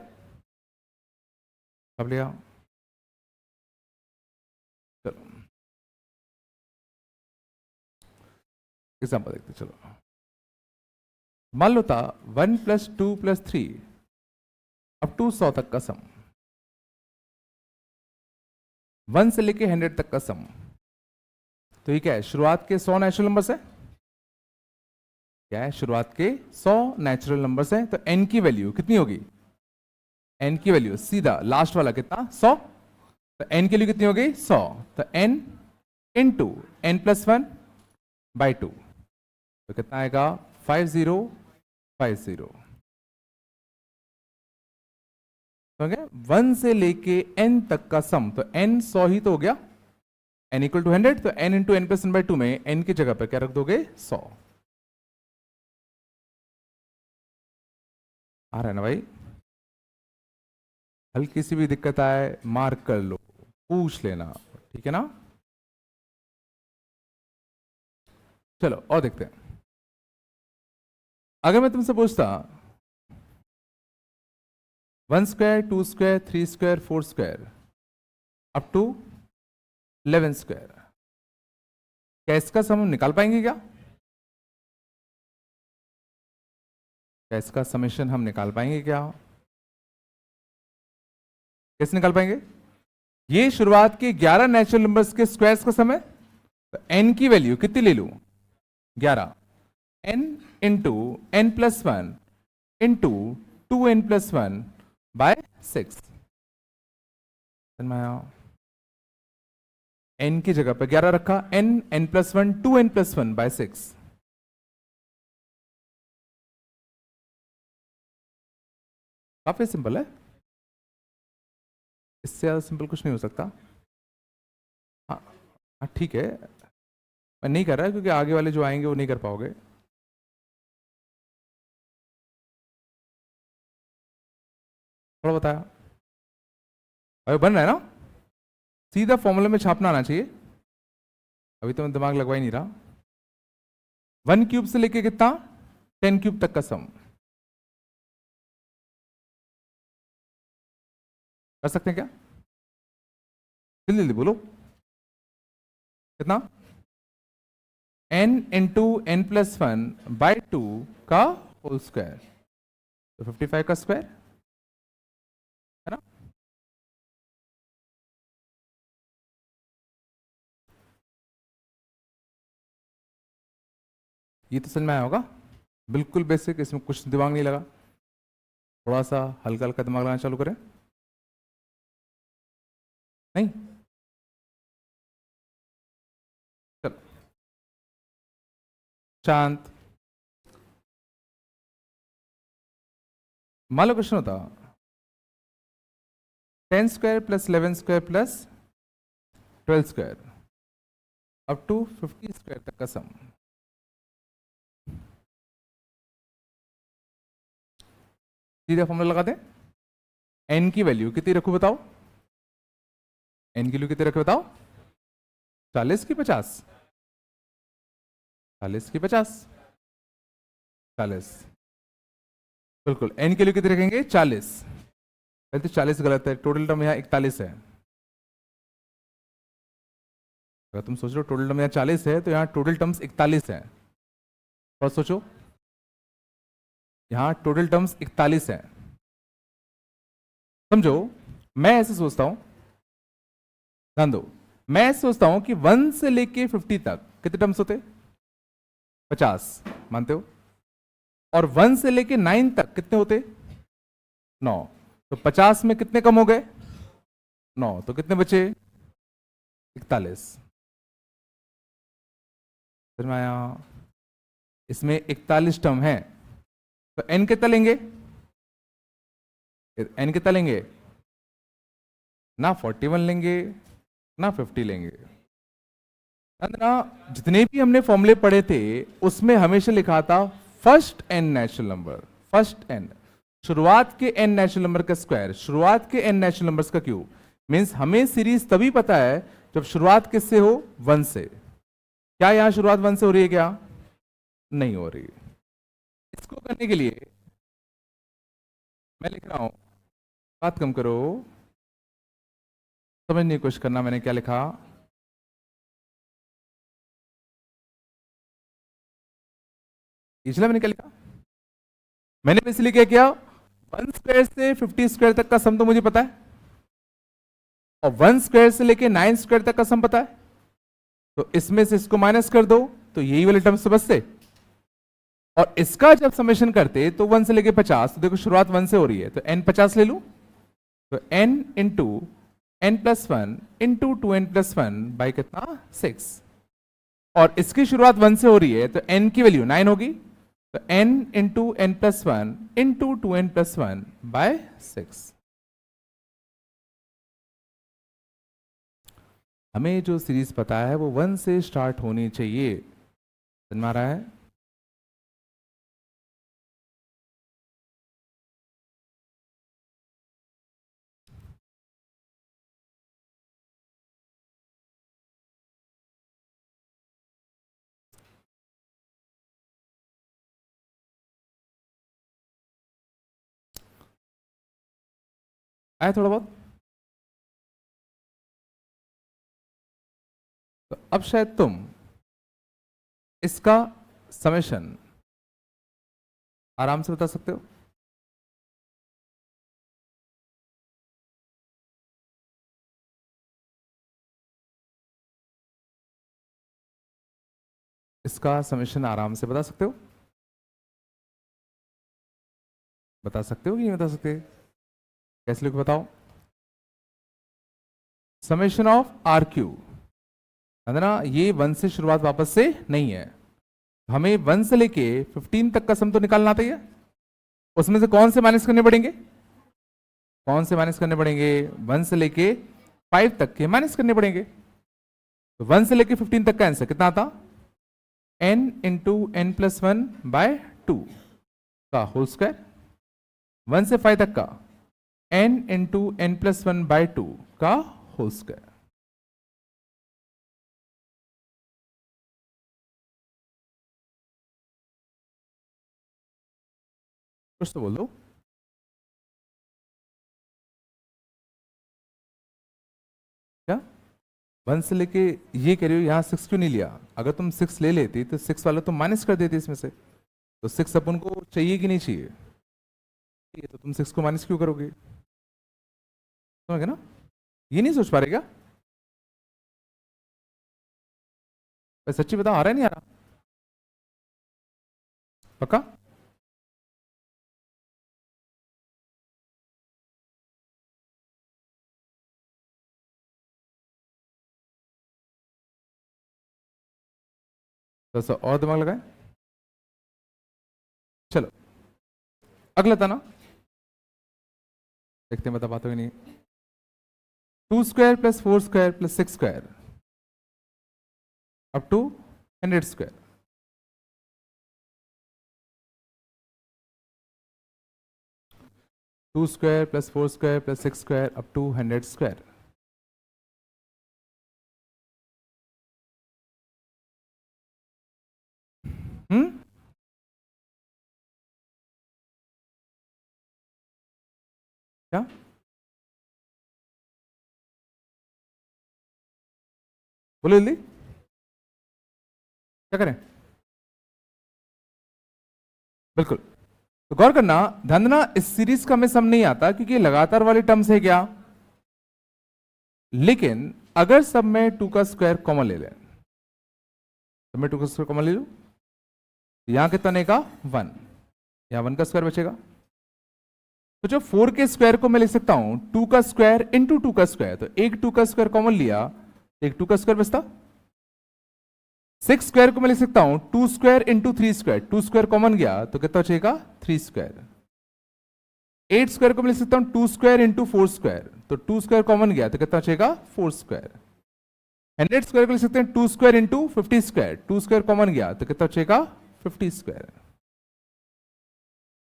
छाप लिया? चलो एग्जाम्पल देखते। चलो मान लो था 1 + 2 + 3 अप टू 100 तक का सम, 1 से लेके 100 तक का सम। तो ये क्या है? शुरुआत के 100 नेचुरल नंबर्स है। क्या है? शुरुआत के 100 नेचुरल नंबर्स है, तो n की वैल्यू कितनी होगी? n की वैल्यू सीधा लास्ट वाला कितना? 100। तो n की वैल्यू कितनी हो गई? 100। तो n इंटू एन प्लस 1/2, तो कितना आएगा? 5050। तो 1 से लेके n तक का सम, तो n 100 ही तो हो गया, n = 100, तो n इंटू एन प्लस 1/2 में n की जगह पर क्या रख दोगे? 100। आ रहा है ना भाई? हल्की सी भी दिक्कत आए मार्क कर लो, पूछ लेना, ठीक है ना? चलो और देखते हैं। अगर मैं तुमसे पूछता 1 square, 2 square, 3 square, 4 square up to 11 square, क्या इसका सम हम निकाल पाएंगे क्या? क्या इसका समेशन हम निकाल पाएंगे क्या? कैसे निकाल पाएंगे? ये शुरुआत के 11 नेचुरल नंबर्स के स्क्वायर्स का सम है, तो n की वैल्यू कितनी ले लूं? 11, n into n plus 1 into 2n plus 1/6। n की जगह पर 11 रखा, n प्लस 1 2n प्लस 1/6। काफी सिंपल है, इससे ज्यादा सिंपल कुछ नहीं हो सकता। हाँ हाँ ठीक है, मैं नहीं कर रहा क्योंकि आगे वाले जो आएंगे वो नहीं कर पाओगे। थोड़ा बताया, अभी बन रहा है ना? सीधा फॉर्मूले में छापना आना चाहिए, अभी तो मैं दिमाग लगवा ही नहीं रहा। 1 क्यूब से लेके कितना? 10 क्यूब तक का सम कर सकते हैं क्या? जल्दी जल्दी बोलो, कितना? n इंटू एन प्लस 1/2 का होल स्क्वायर, तो 55 का स्क्वायर, है ना? ये तो समझ में आया होगा, बिल्कुल बेसिक, इसमें कुछ दिमाग नहीं लगा। थोड़ा सा हल्का हल्का दिमाग लगाना चालू करें। नहीं, चलो शांत। मान लो क्वेश्चन होता 10² + 11² + 12² अप टू 50² तक का सम। सीधा फॉर्मूला लगा दें। एन की वैल्यू कितनी रखूं बताओ? एन की वैल्यू कितनी रखो बताओ? 40 की 50? 40 की 50? 40। बिल्कुल, एन की वैल्यू कितनी रखेंगे? 40। तो 40 गलत है, टोटल टर्म यहाँ 41 है। अगर तुम सोच रहे हो टोटल टर्म यहाँ 40 है तो यहाँ टोटल टर्म्स 41 है। और सोचो, यहाँ टोटल टर्म्स 41 है। समझो, मैं ऐसे सोचता हूं, ध्यान दो, मैं ऐसे सोचता हूं कि 1 से लेके 50 तक कितने टर्म्स होते? 50, मानते हो? और 1 से लेके 9 तक कितने होते? 9। तो 50 में कितने कम हो गए? 9। तो कितने बचे? 41। फिर मैं इसमें 41 टर्म है, तो एन कितना लेंगे? एन कितना लेंगे? ना 41 लेंगे ना 50 लेंगे। ना, जितने भी हमने फॉर्मूले पढ़े थे उसमें हमेशा लिखा था first n natural number, first n, शुरुआत के एन नेचुरल नंबर का स्क्वायर, शुरुआत के एन नेचुरल नंबर्स का क्यूब। मींस हमें सीरीज तभी पता है जब शुरुआत किससे हो? 1 से। क्या यहां शुरुआत 1 से हो रही है? क्या नहीं हो रही? इसको करने के लिए मैं लिख रहा हूं, बात कम करो, समझने की कोशिश करना। मैंने क्या लिखा? पिछला मैंने क्या लिखा? मैंने बेसिकली क्या किया, 1² से 50² तक का सम तो मुझे पता है, और 1² से लेके 9² तक का सम पता है। तो इसमें से इसको माइनस कर दो तो यही वाले टर्म्स तो बचते। और इसका जब समेशन करते तो 1 से लेके 50, तो देखो शुरुआत 1 से हो रही है तो n 50 ले लूं, तो n into n+1 into 2n+1 by कितना? 6। और इसकी शुरुआत 1 से हो रही है तो n की वैल्यू 9 होगी, तो n into n+1 into 2n+1 bye 6। हमें जो सीरीज पता है वो 1 से स्टार्ट होनी चाहिए। समझ में आ रहा है? आया थोड़ा बहुत? तो अब शायद तुम इसका समेशन आराम से बता सकते हो। इसका समेशन आराम से बता सकते हो? बता सकते हो कि नहीं बता सकते? कैसे लिखो बताओ? समेशन ऑफ आर क्यू है ना, ये 1 से शुरुआत वापस से नहीं है, हमें 1 से लेके 15 तक का सम तो निकालना आता ही है। उसमें से कौन से माइनस करने पड़ेंगे? कौन से माइनस करने पड़ेंगे? 1 से लेके 5 तक के माइनस करने पड़ेंगे। तो 1 से लेके 15 तक का आंसर कितना आता? n इंटू n+1 बाय 2 का होल स्क्वायर। 1 से 5 तक का n इंटू n+1 बाय 2 का होल स्क्वायर। कुछ तो बोल दो। क्या 1 से लेके ये कह रहे हो, यहाँ 6 क्यों नहीं लिया? अगर तुम 6 ले लेती तो 6 वाला तुम माइनस कर देती इसमें से, तो 6 अपन को चाहिए कि नहीं चाहिए? तो तुम 6 को माइनस क्यों करोगे? समझ गए ना? ये नहीं सोच पा रहे क्या? सच्ची बताओ, आ रहा है नहीं आ रहा? पक्का? तो और दिमाग लगाए। चलो अगला था ना, देखते हैं बता पाते हो नहीं। 2 square plus 4 square plus 6 square up to 100 square. Two square plus 4 square plus 6 square up to 100 square. क्या बोलो जल्दी, क्या करें? बिल्कुल, तो गौर करना, ध्यान देना, इस सीरीज का हमें सम नहीं आता क्योंकि लगातार वाली टर्म्स है क्या। लेकिन अगर सब में 2 का स्क्वायर कॉमन ले लें, सब में 2 का स्क्वायर कॉमन ले लो, यहां कितना नहीं का 1, यहां 1 का स्क्वायर बचेगा। तो जो 4 के स्क्वायर को मैं लिख सकता हूं 2 का स्क्वायर इंटू 2 का स्क्वायर, तो एक 2 का स्क्वायर कॉमन लिया, एक 2 का स्क्वायर बचता। 6 स्क्वायर को मैं लिख सकता हूं 2 square into 3 square, 2 square common गया तो कितना बचेगा 3 स्क्वायर। 8 स्क्वायर को मैं लिख सकता हूं 2 स्क्वायर इंटू 4 स्क्वायर, तो 2 स्क्वायर कॉमन गया तो कितना बचेगा 4 स्क्वायर। 100 स्क्वायर को लिख सकते हैं 2 square into 50 square, 2 square common गया तो कितना बचेगा 50 स्क्वायर।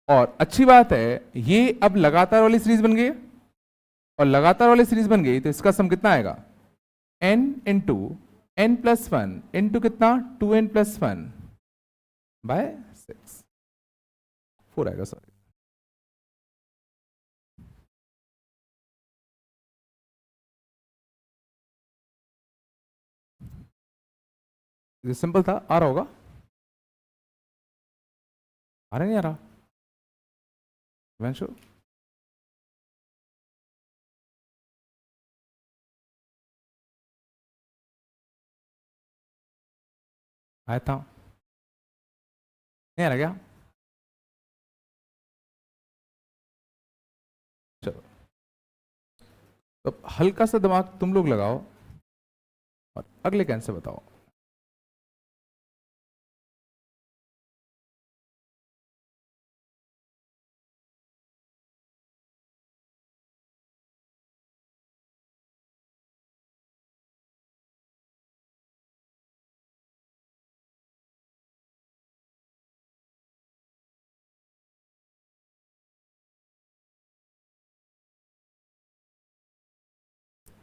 और अच्छी बात है, ये अब लगातार वाली सीरीज बन गई, और लगातार वाली सीरीज बन गई तो इसका सम कितना आएगा n into n plus 1 into कितना 2n प्लस 1 बाय 6, 4 आएगा, सॉरी। ये सिंपल था, आ रहा होगा, आ रहा नहीं आ रहा वंशु? आया था, नहीं आ रहा क्या? चलो, तो हल्का सा दिमाग तुम लोग लगाओ और अगले कैंसर बताओ।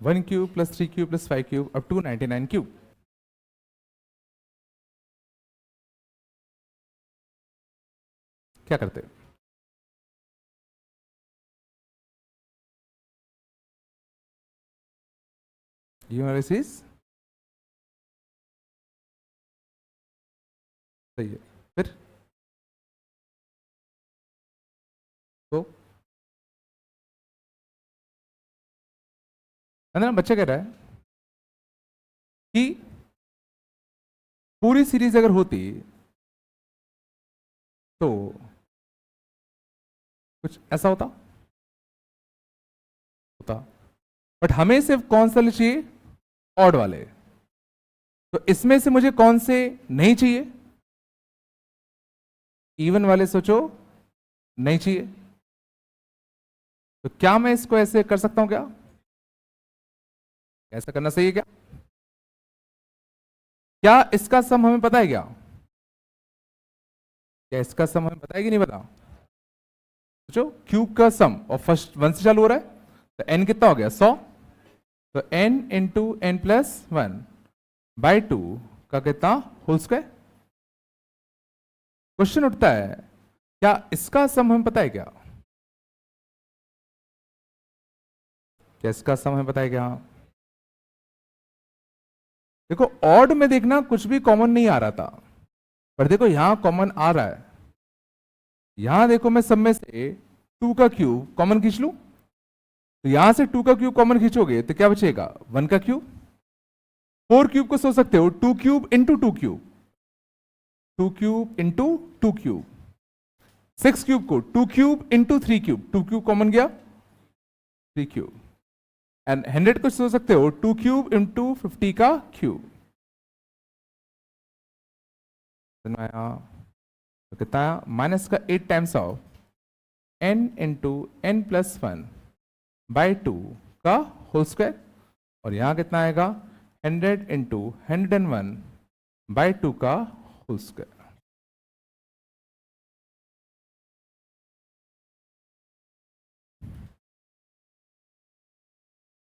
One cube plus 3 cube plus 5 cube up to 99 cube. क्या करते हो? यूनिवर्सिटीज सही है, फिर तो अंदर बच्चा कह रहा है कि पूरी सीरीज अगर होती तो कुछ ऐसा होता, बट हमें सिर्फ कौन सा चाहिए, ऑड वाले। तो इसमें से मुझे कौन से नहीं चाहिए, इवन वाले सोचो नहीं चाहिए। तो क्या मैं इसको ऐसे कर सकता हूं क्या, ऐसा करना सही है क्या? क्या इसका सम हमें पता है क्या? क्या इसका सम हमें पता है कि नहीं पता? सोचो, क्यूब का सम और फर्स्ट 1 से चालू हो रहा है, तो n कितना हो गया 100, तो n into n plus 1 by 2 का कितना होल स्क्वायर। क्वेश्चन उठता है क्या इसका सम हमें पता है क्या? क्या इसका सम हमें पता है क्या? देखो ऑड में देखना कुछ भी कॉमन नहीं आ रहा था, पर देखो यहां कॉमन आ रहा है। यहां देखो मैं सब में से 2 का क्यूब कॉमन खींच लूं, तो यहां से 2 का क्यूब कॉमन खींचोगे तो क्या बचेगा 1 का क्यूब। 4 क्यूब को सोच सकते हो 2 cube into 2 cube, 2 cube into 2 cube, 6 cube को 2 cube into 3 cube, 2 cube common गया, 3 क्यूब, एंड 100 को सोच सकते हो 2 क्यूब इंटू 50 का क्यूब। तो कितना माइनस का 8 times of n into n plus 1 by 2 का होल स्क्वायर, और यहां कितना आएगा 100 इंटू 101 बाई 2 का होल स्क्वायर।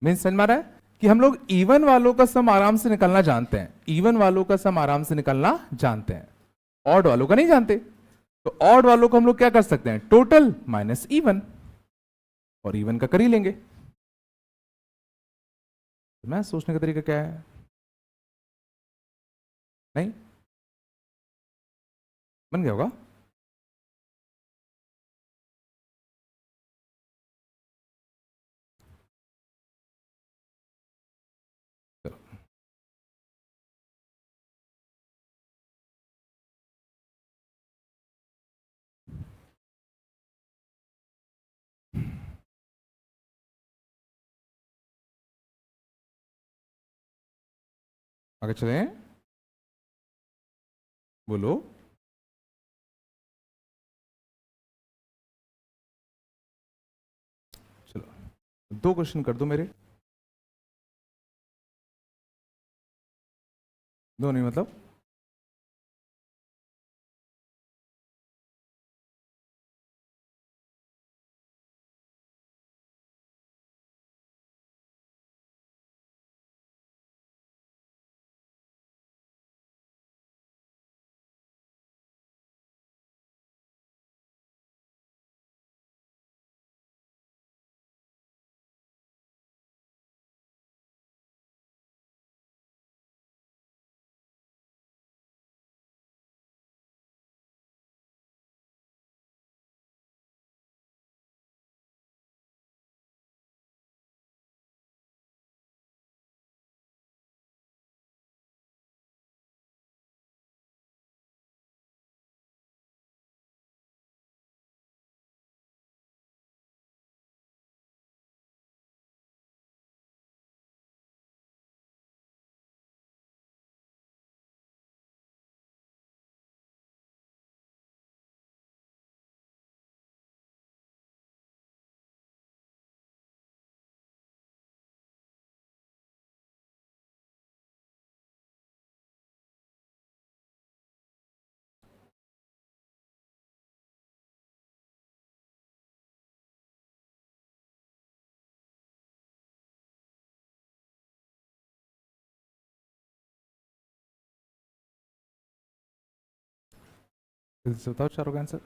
मीन्स समझ में आ रहा है कि हम लोग इवन वालों का सम आराम से निकलना जानते हैं, इवन वालों का सम आराम से निकलना जानते हैं, ऑड वालों का नहीं जानते। तो ऑड वालों को हम लोग क्या कर सकते हैं, टोटल माइनस इवन, और इवन का कर ही लेंगे। तो मैं सोचने का तरीका क्या है, नहीं बन गया होगा। आगे चले, बोलो। चलो 2 क्वेश्चन कर दो मेरे, दो नहीं मतलब जल्दी से बताओ चारों का आंसर।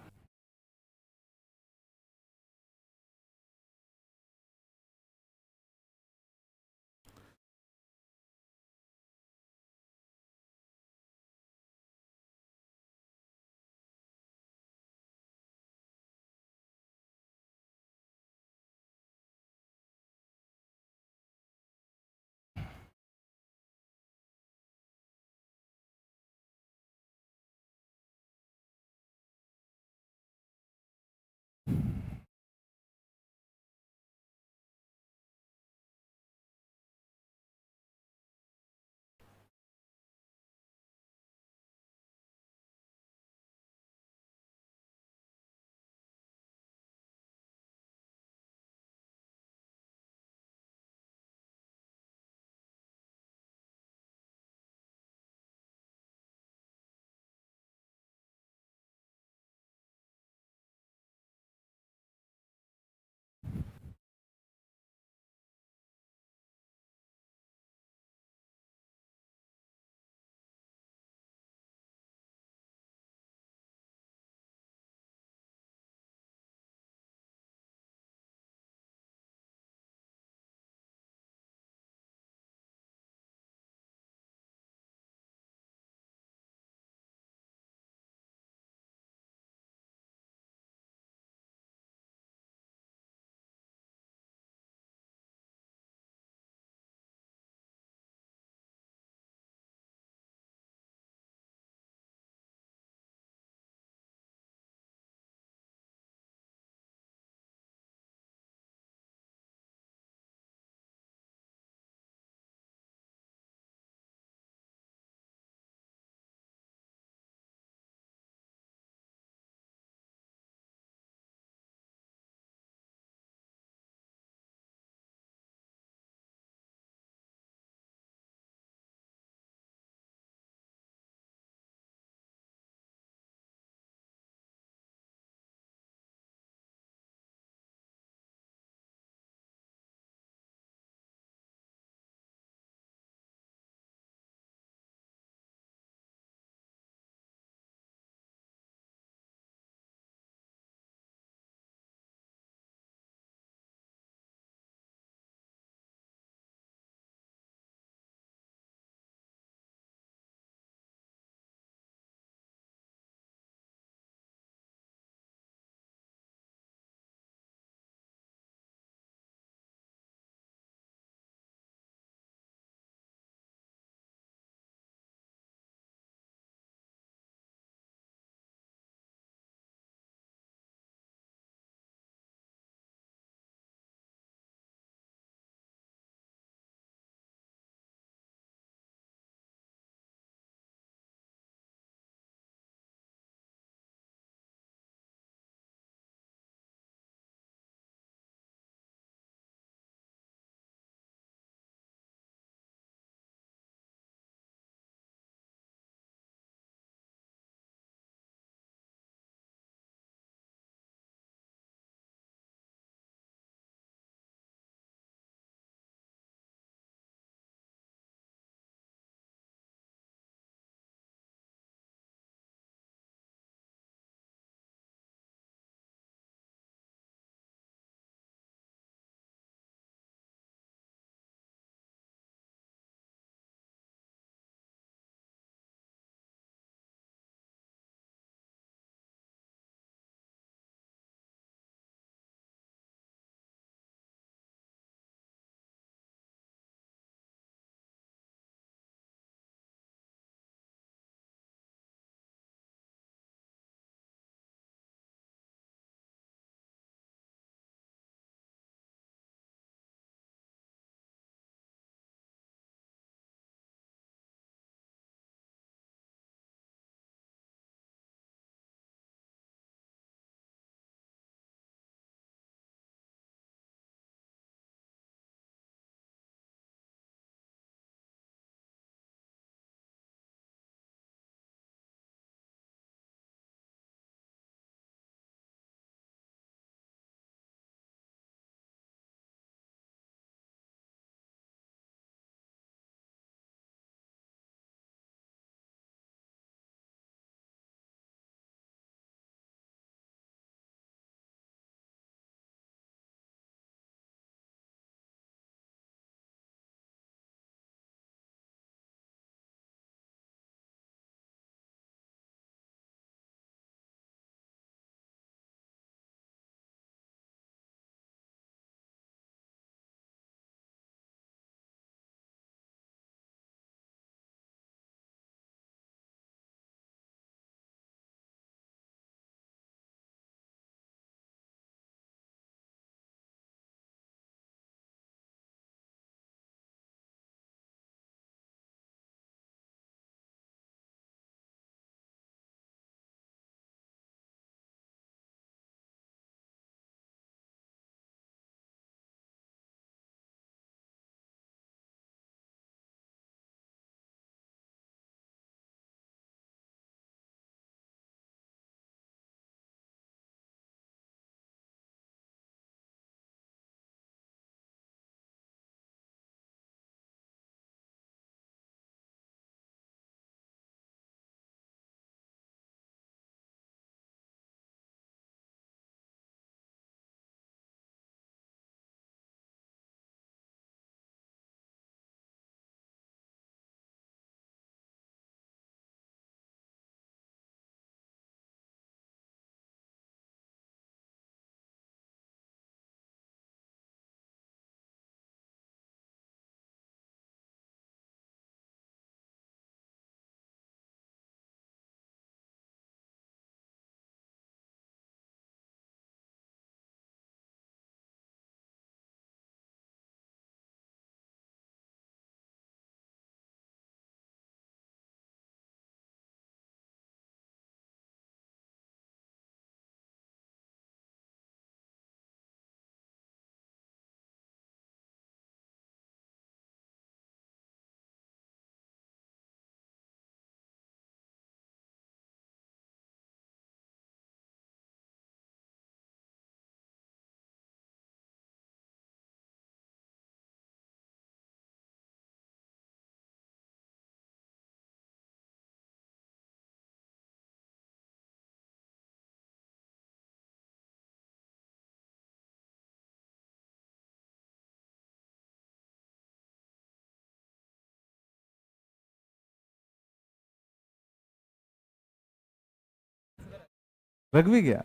रख भी गया,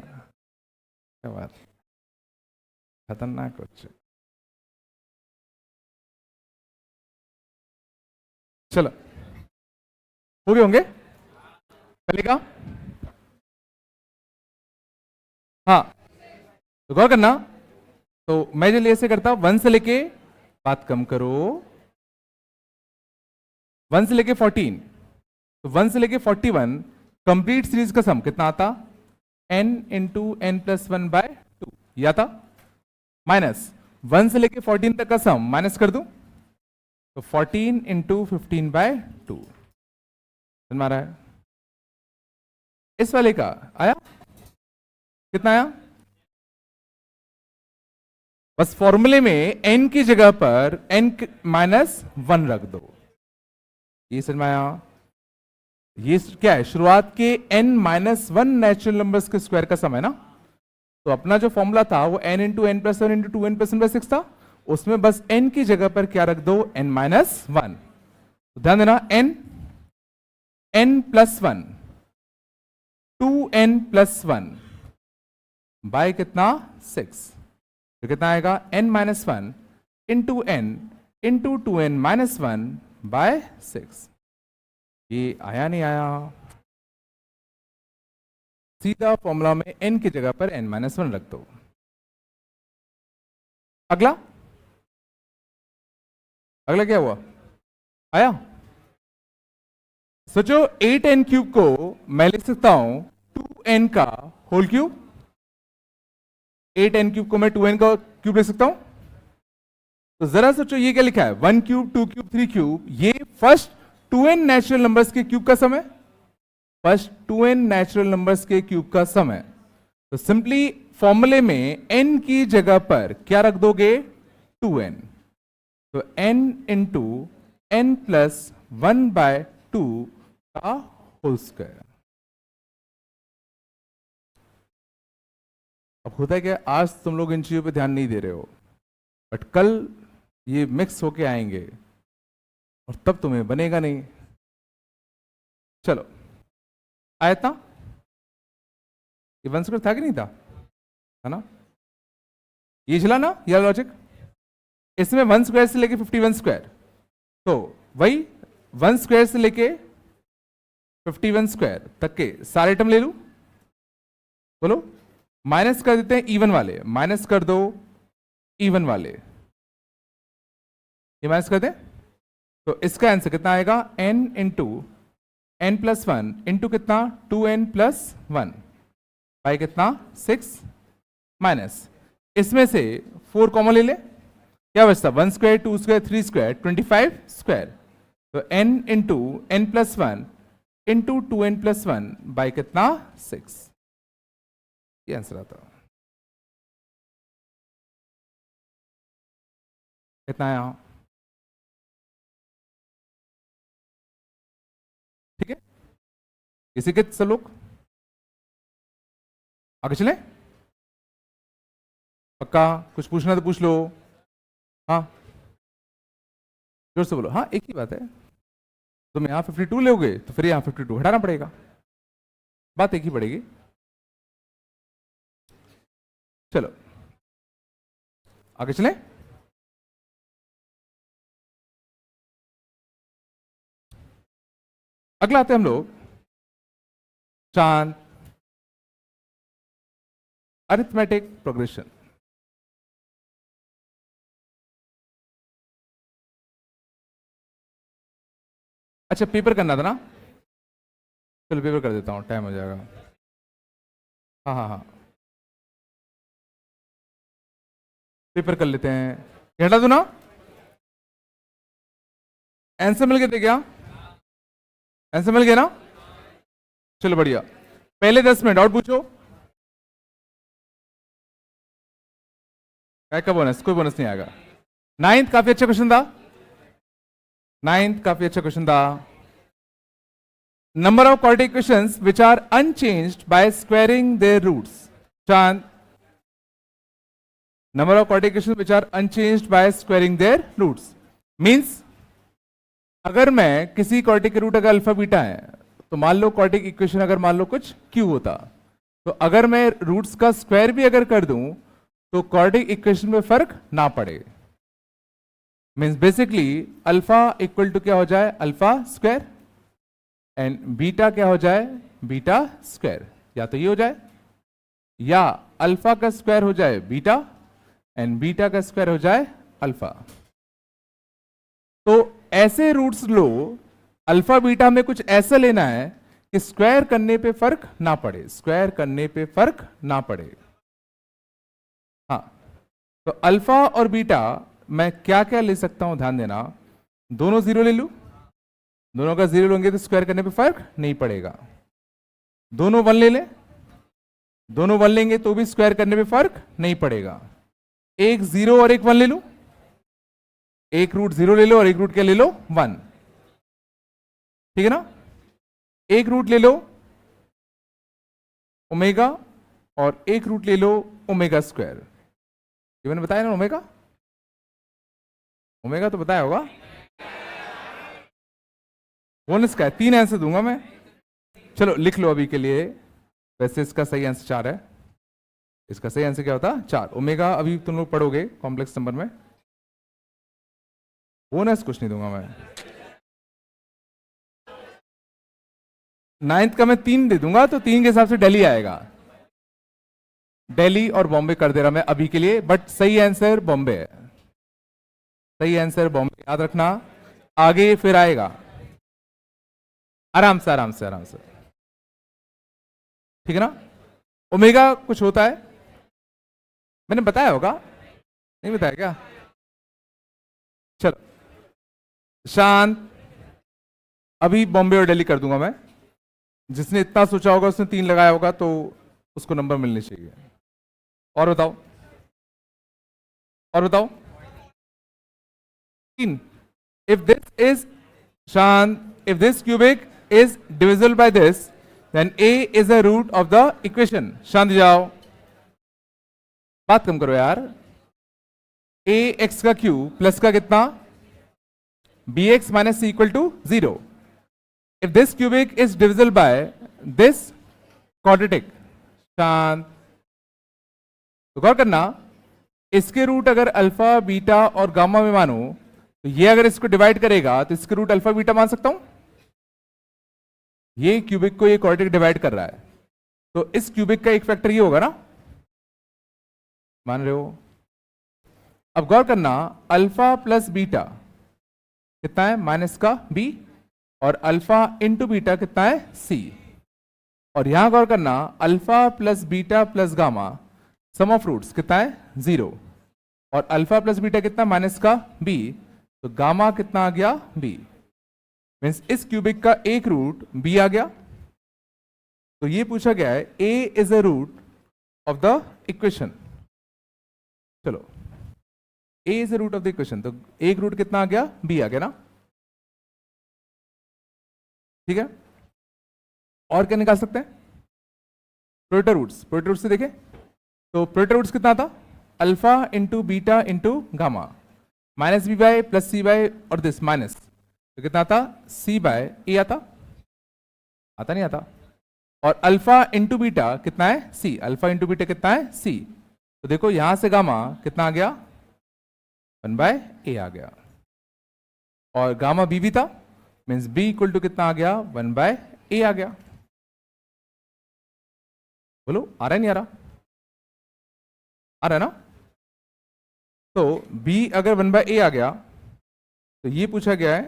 क्या बात, खतरनाक कुछ। चलो हो गए होंगे, चलेगा। हाँ तो गौर करना, तो मैं जो ऐसे करता हूं 1 से लेके, बात कम करो, 1 से लेके 14, तो 1 से लेके 41 कंप्लीट सीरीज का सम कितना आता, n into n plus 1 by 2 ये आता, माइनस 1 से लेके 14 तक का सम माइनस कर दूं, तो 14 इंटू 15 बाय 2 समझ में आ रहा है। इस वाले का आया कितना आया, बस फॉर्मूले में n की जगह पर n माइनस 1 रख दो, ये समझ में आया। ये क्या है, शुरुआत के n माइनस 1 नेचुरल नंबर्स के स्क्वायर का सम है ना, तो अपना जो फॉर्मूला था वो n into n plus 1 into 2n plus 1 by 6 था, उसमें बस n की जगह पर क्या रख दो, n माइनस 1। तो ध्यान देना, n plus 1 2n plus 1 bye कितना 6, तो कितना आएगा n minus 1 into n into 2n minus 1 by 6। ये आया नहीं आया, सीधा फॉर्मूला में n की जगह पर n माइनस 1 रख दो। अगला अगला क्या हुआ, आया, सोचो 8n क्यूब को मैं लिख सकता हूं 2n का होल क्यूब, 8n क्यूब को मैं 2n का क्यूब लिख सकता हूं, तो जरा सोचो ये क्या लिखा है, 1 क्यूब 2 क्यूब 3 क्यूब, ये फर्स्ट 2n नेचुरल नंबर्स के क्यूब का सम है, फर्स्ट 2n नेचुरल नंबर्स के क्यूब का सम है। तो सिंपली फॉर्मूले में n की जगह पर क्या रख दोगे, 2n, तो n into n plus 1 by 2 का होल स्क्वायर। अब होता है क्या, आज तुम लोग इन चीजों पे ध्यान नहीं दे रहे हो, बट कल ये मिक्स होके आएंगे और तब तुम्हें बनेगा नहीं। चलो आया था, ये 1 स्क्वायर था कि नहीं था, है ना, ये चला ना ये लॉजिक, इसमें 1 स्क्वायर से लेके 51 स्क्वायर, तो वही 1 स्क्वायर से लेके 51 स्क्वायर तक के सारे टर्म ले लूं, बोलो, माइनस कर देते हैं इवन वाले, माइनस कर दो इवन वाले, ये माइनस कर दें, तो इसका आंसर कितना आएगा, n into n plus 1 into कितना 2n प्लस 1 बाई कितना 6, माइनस इसमें से 4 कॉमन ले ले, क्या बचता 1 स्क्वायर 2 स्क्वायर 3 स्क्वायर 25 स्क्वायर, तो n into n plus 1 into 2n plus 1 by कितना 6, ये आंसर आता है। कितना आया, ठीक है, किसी के सलोक आगे चले, पक्का कुछ पूछना तो पूछ लो, हाँ जोर से बोलो, हाँ एक ही बात है, तुम यहां 52 लोगे तो फिर यहां 52 हटाना पड़ेगा, बात एक ही पड़ेगी। चलो आगे चले, अगला आते हैं हम लोग चांद अरिथमेटिक प्रोग्रेशन। अच्छा पेपर करना था ना, चलो पेपर कर देता हूं, टाइम हो जाएगा, हाँ हाँ हाँ पेपर कर लेते हैं, हटा दो ना, आंसर मिल गए थे क्या, आंसर मिल गया ना, चलो बढ़िया, पहले 10 मिनट और पूछो, क्या का बोनस, कोई बोनस नहीं आएगा। 9th काफी अच्छा क्वेश्चन था, 9th काफी अच्छा क्वेश्चन था, number of quadratic equations which are unchanged by squaring their roots, चांद number of quadratic equations which are unchanged by squaring their roots, means अगर मैं किसी क्वाड्रेटिक के रूट अगर अल्फा बीटा है, तो मान लो क्वाड्रेटिक इक्वेशन अगर मान लो कुछ क्यू होता, तो अगर मैं रूट्स का स्क्वायर भी अगर कर दूं तो क्वाड्रेटिक इक्वेशन में फर्क ना पड़े। Means basically alpha equal to क्या हो जाए, अल्फा स्क्वायर, एंड बीटा क्या हो जाए, बीटा स्क्वायर। या तो ये हो जाए, या अल्फा का स्क्वायर हो जाए बीटा एंड बीटा का स्क्वायर हो जाए अल्फा। तो ऐसे रूट्स लो, अल्फा बीटा में कुछ ऐसा लेना है कि स्क्वायर करने पे फर्क ना पड़े, स्क्वायर करने पे फर्क ना पड़े। हाँ, तो अल्फा और बीटा मैं क्या क्या ले सकता हूं, ध्यान देना। दोनों जीरो ले लूं, दोनों का जीरो लेंगे तो स्क्वायर करने पे फर्क नहीं पड़ेगा। दोनों वन ले ले, दोनों वन लेंगे तो भी स्क्वायर करने पे फर्क नहीं पड़ेगा। एक जीरो और एक वन ले लूं, एक रूट जीरो ले लो और एक रूट क्या ले लो, वन। ठीक है ना। एक रूट ले लो ओमेगा और एक रूट ले लो ओमेगा स्क्वायर। ये मैंने बताया ना, ओमेगा, ओमेगा तो बताया होगा। बोनस का है, 3 आंसर दूंगा मैं। चलो लिख लो अभी के लिए। वैसे इसका सही आंसर 4 है। इसका सही आंसर क्या होता, 4। ओमेगा अभी तुम लोग पढ़ोगे कॉम्प्लेक्स नंबर में। बोनस कुछ नहीं दूंगा मैं। 9th का मैं 3 दे दूंगा, तो 3 के हिसाब से दिल्ली आएगा। दिल्ली और बॉम्बे कर दे रहा मैं अभी के लिए, बट सही आंसर बॉम्बे है। सही आंसर बॉम्बे, याद रखना। आगे फिर आएगा, आराम से आराम से आराम से। ठीक है ना। ओमेगा कुछ होता है, मैंने बताया होगा, नहीं बताया क्या। चलो शांत। अभी बॉम्बे और दिल्ली कर दूंगा मैं। जिसने इतना सोचा होगा उसने 3 लगाया होगा, तो उसको नंबर मिलने चाहिए। और बताओ, और बताओ। 3। इफ दिस इज, शांत, if this cubic is divisible by this, then a is a root of the equation. शांत जाओ, बात कम करो यार। a x का क्यूब प्लस का कितना, bx minus c equal to 0। If this cubic is divisible by this quadratic. शांत, तो गौर करना, इसके रूट अगर अल्फा बीटा और गामा में मानो, तो ये अगर इसको डिवाइड करेगा तो इसके रूट अल्फा बीटा मान सकता हूं। ये क्यूबिक को ये क्वाड्रेटिक डिवाइड कर रहा है, तो इस क्यूबिक का एक फैक्टर ये होगा ना, मान रहे हो। अब गौर करना, अल्फा प्लस बीटा कितना है, माइनस का b, और अल्फा इंटू बीटा कितना है, c। और यहां गौर करना, alpha plus beta plus gamma sum of roots कितना है, 0, और अल्फा प्लस बीटा कितना, माइनस का b, तो गामा कितना आ गया, b। मीन्स इस क्यूबिक का एक रूट b आ गया। तो ये पूछा गया है a is a root of the equation. चलो, a is a root of the equation, तो एक रूट कितना आ गया, b आ गया ना। ठीक है। और क्या निकाल सकते हैं, प्रोडक्ट रूट्स। प्रोडक्ट रूट्स से देखें तो प्रोडक्ट रूट्स कितना था, alpha into beta into gamma, minus b by plus c by और दिस माइनस, तो कितना आता, सी बाय ए आता, आता नहीं आता। और अल्फा इंटू बीटा कितना है, सी, अल्फा इंटू बीटा कितना है, सी। तो देखो यहां से गामा कितना आ गया, 1 बाय ए आ गया, और गामा बी भी था, मीन्स बी इक्वल टू कितना आ गया, 1 बाय ए आ गया। बोलो आ रहा है, नहीं आ रहा, आ रहा है ना। तो b अगर 1 बाय ए आ गया, तो ये पूछा गया है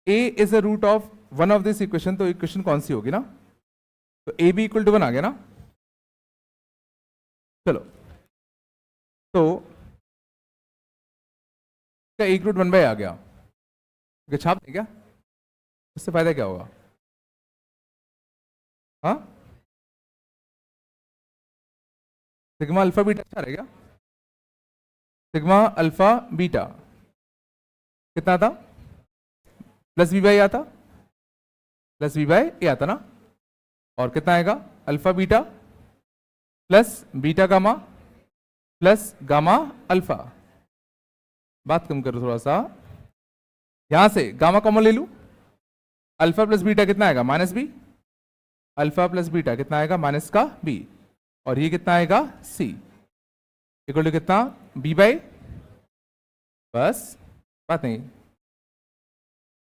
a is a root of one of this equation, तो इक्वेशन कौन सी होगी ना, तो ए बी इक्वल टू 1 आ गया ना। चलो, तो क्या एक रूट 1 बाय आ गया, छाप दे क्या, इससे फायदा क्या होगा। हाँ, सिग्मा अल्फा बीटा अच्छा रहेगा। सिग्मा अल्फा बीटा कितना था, प्लस बी बाई आता, प्लस बी बाई ए आता ना। और कितना आएगा, alpha beta plus beta gamma plus gamma alpha. बात कम करो थोड़ा सा, यहां से गामा कॉमन ले लू, अल्फा प्लस बीटा कितना आएगा, minus b, alpha plus beta कितना आएगा माइनस का बी, और ये कितना आएगा सी इक्वल टू कितना बी बाई, बस बात नहीं,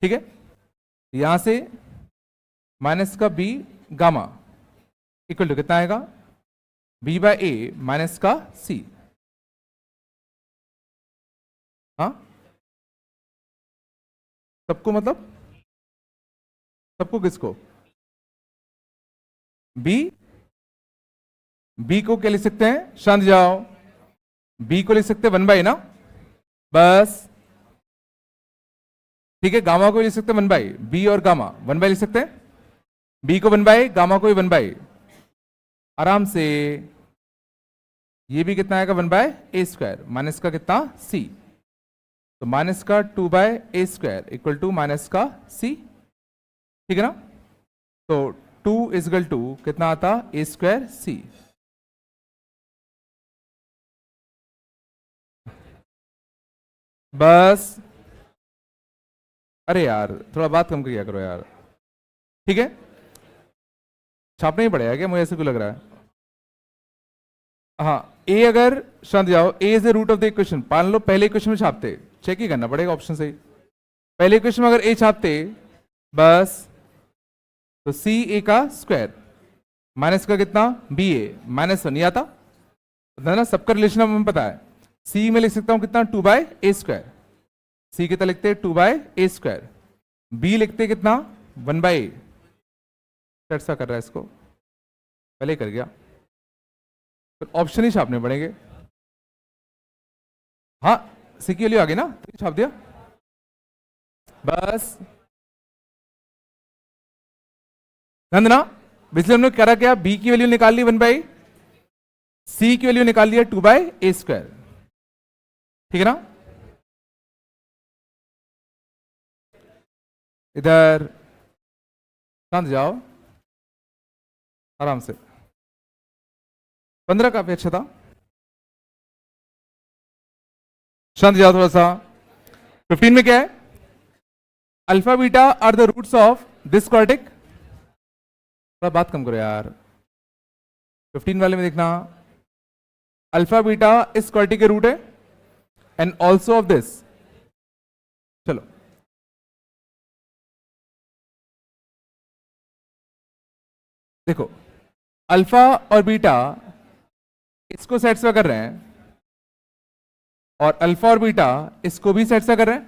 ठीक है। यहां से माइनस का बी गामा इक्वल टू कितना आएगा बी बाई ए माइनस का सी। हाँ सबको, मतलब सबको किसको, बी को क्या लिख सकते हैं, शांत जाओ, बी को लिख सकते हैं 1 बाई ना, बस ठीक है। गामा को लिख सकते हैं 1 बाई, बी और गामा 1 बाई लिख सकते हैं, बी को 1 बाई, गामा को भी 1 बाई, आराम से। ये भी कितना आएगा 1/a² माइनस का कितना सी, तो माइनस का 2/a² इक्वल टू माइनस का सी, ठीक है ना। तो 2 इजगल टू कितना आता a² सी, बस। अरे यार थोड़ा बात कम किया करो यार, ठीक है। छापना ही पड़ेगा क्या, मुझे ऐसे क्यों लग रहा है। हाँ ए, अगर शांत जाओ, a is the root of the equation, मान लो पहले इक्वेशन में छापते, चेक ही करना पड़ेगा ऑप्शन से, पहले इक्वेशन में अगर ए छापते बस, तो सी ए का स्क्वायर माइनस का कितना बी ए माइनस 1 आता ना, सबका रिलेशन हमें पता है। सी में लिख सकता हूं कितना 2/a², सी कितना लिखते हैं 2/a², बी लिखते कितना 1/a, सा कर रहा है इसको, पहले कर गया, फिर ऑप्शन ही छापने पड़ेंगे। हाँ सी की वैल्यू आ गई ना, तो छाप दिया बस। ना इसलिए हमने करा क्या, बी की वैल्यू निकाल ली 1/, सी की वैल्यू निकाल लिया 2/a², ठीक है ना। इधर शांत जाओ आराम से, 15 काफी अच्छा था, शांत जाओ थोड़ा सा। 15 में क्या है, alpha beta are the roots of this quadratic, थोड़ा बात कम करो यार। 15 वाले में देखना, अल्फा बीटा इस क्वाड्रेटिक के रूट है एंड ऑल्सो ऑफ दिस, चलो देखो, अल्फा और बीटा इसको सेटिस्फाई कर रहे हैं और अल्फा और बीटा इसको भी सेटिस्फाई कर रहे हैं,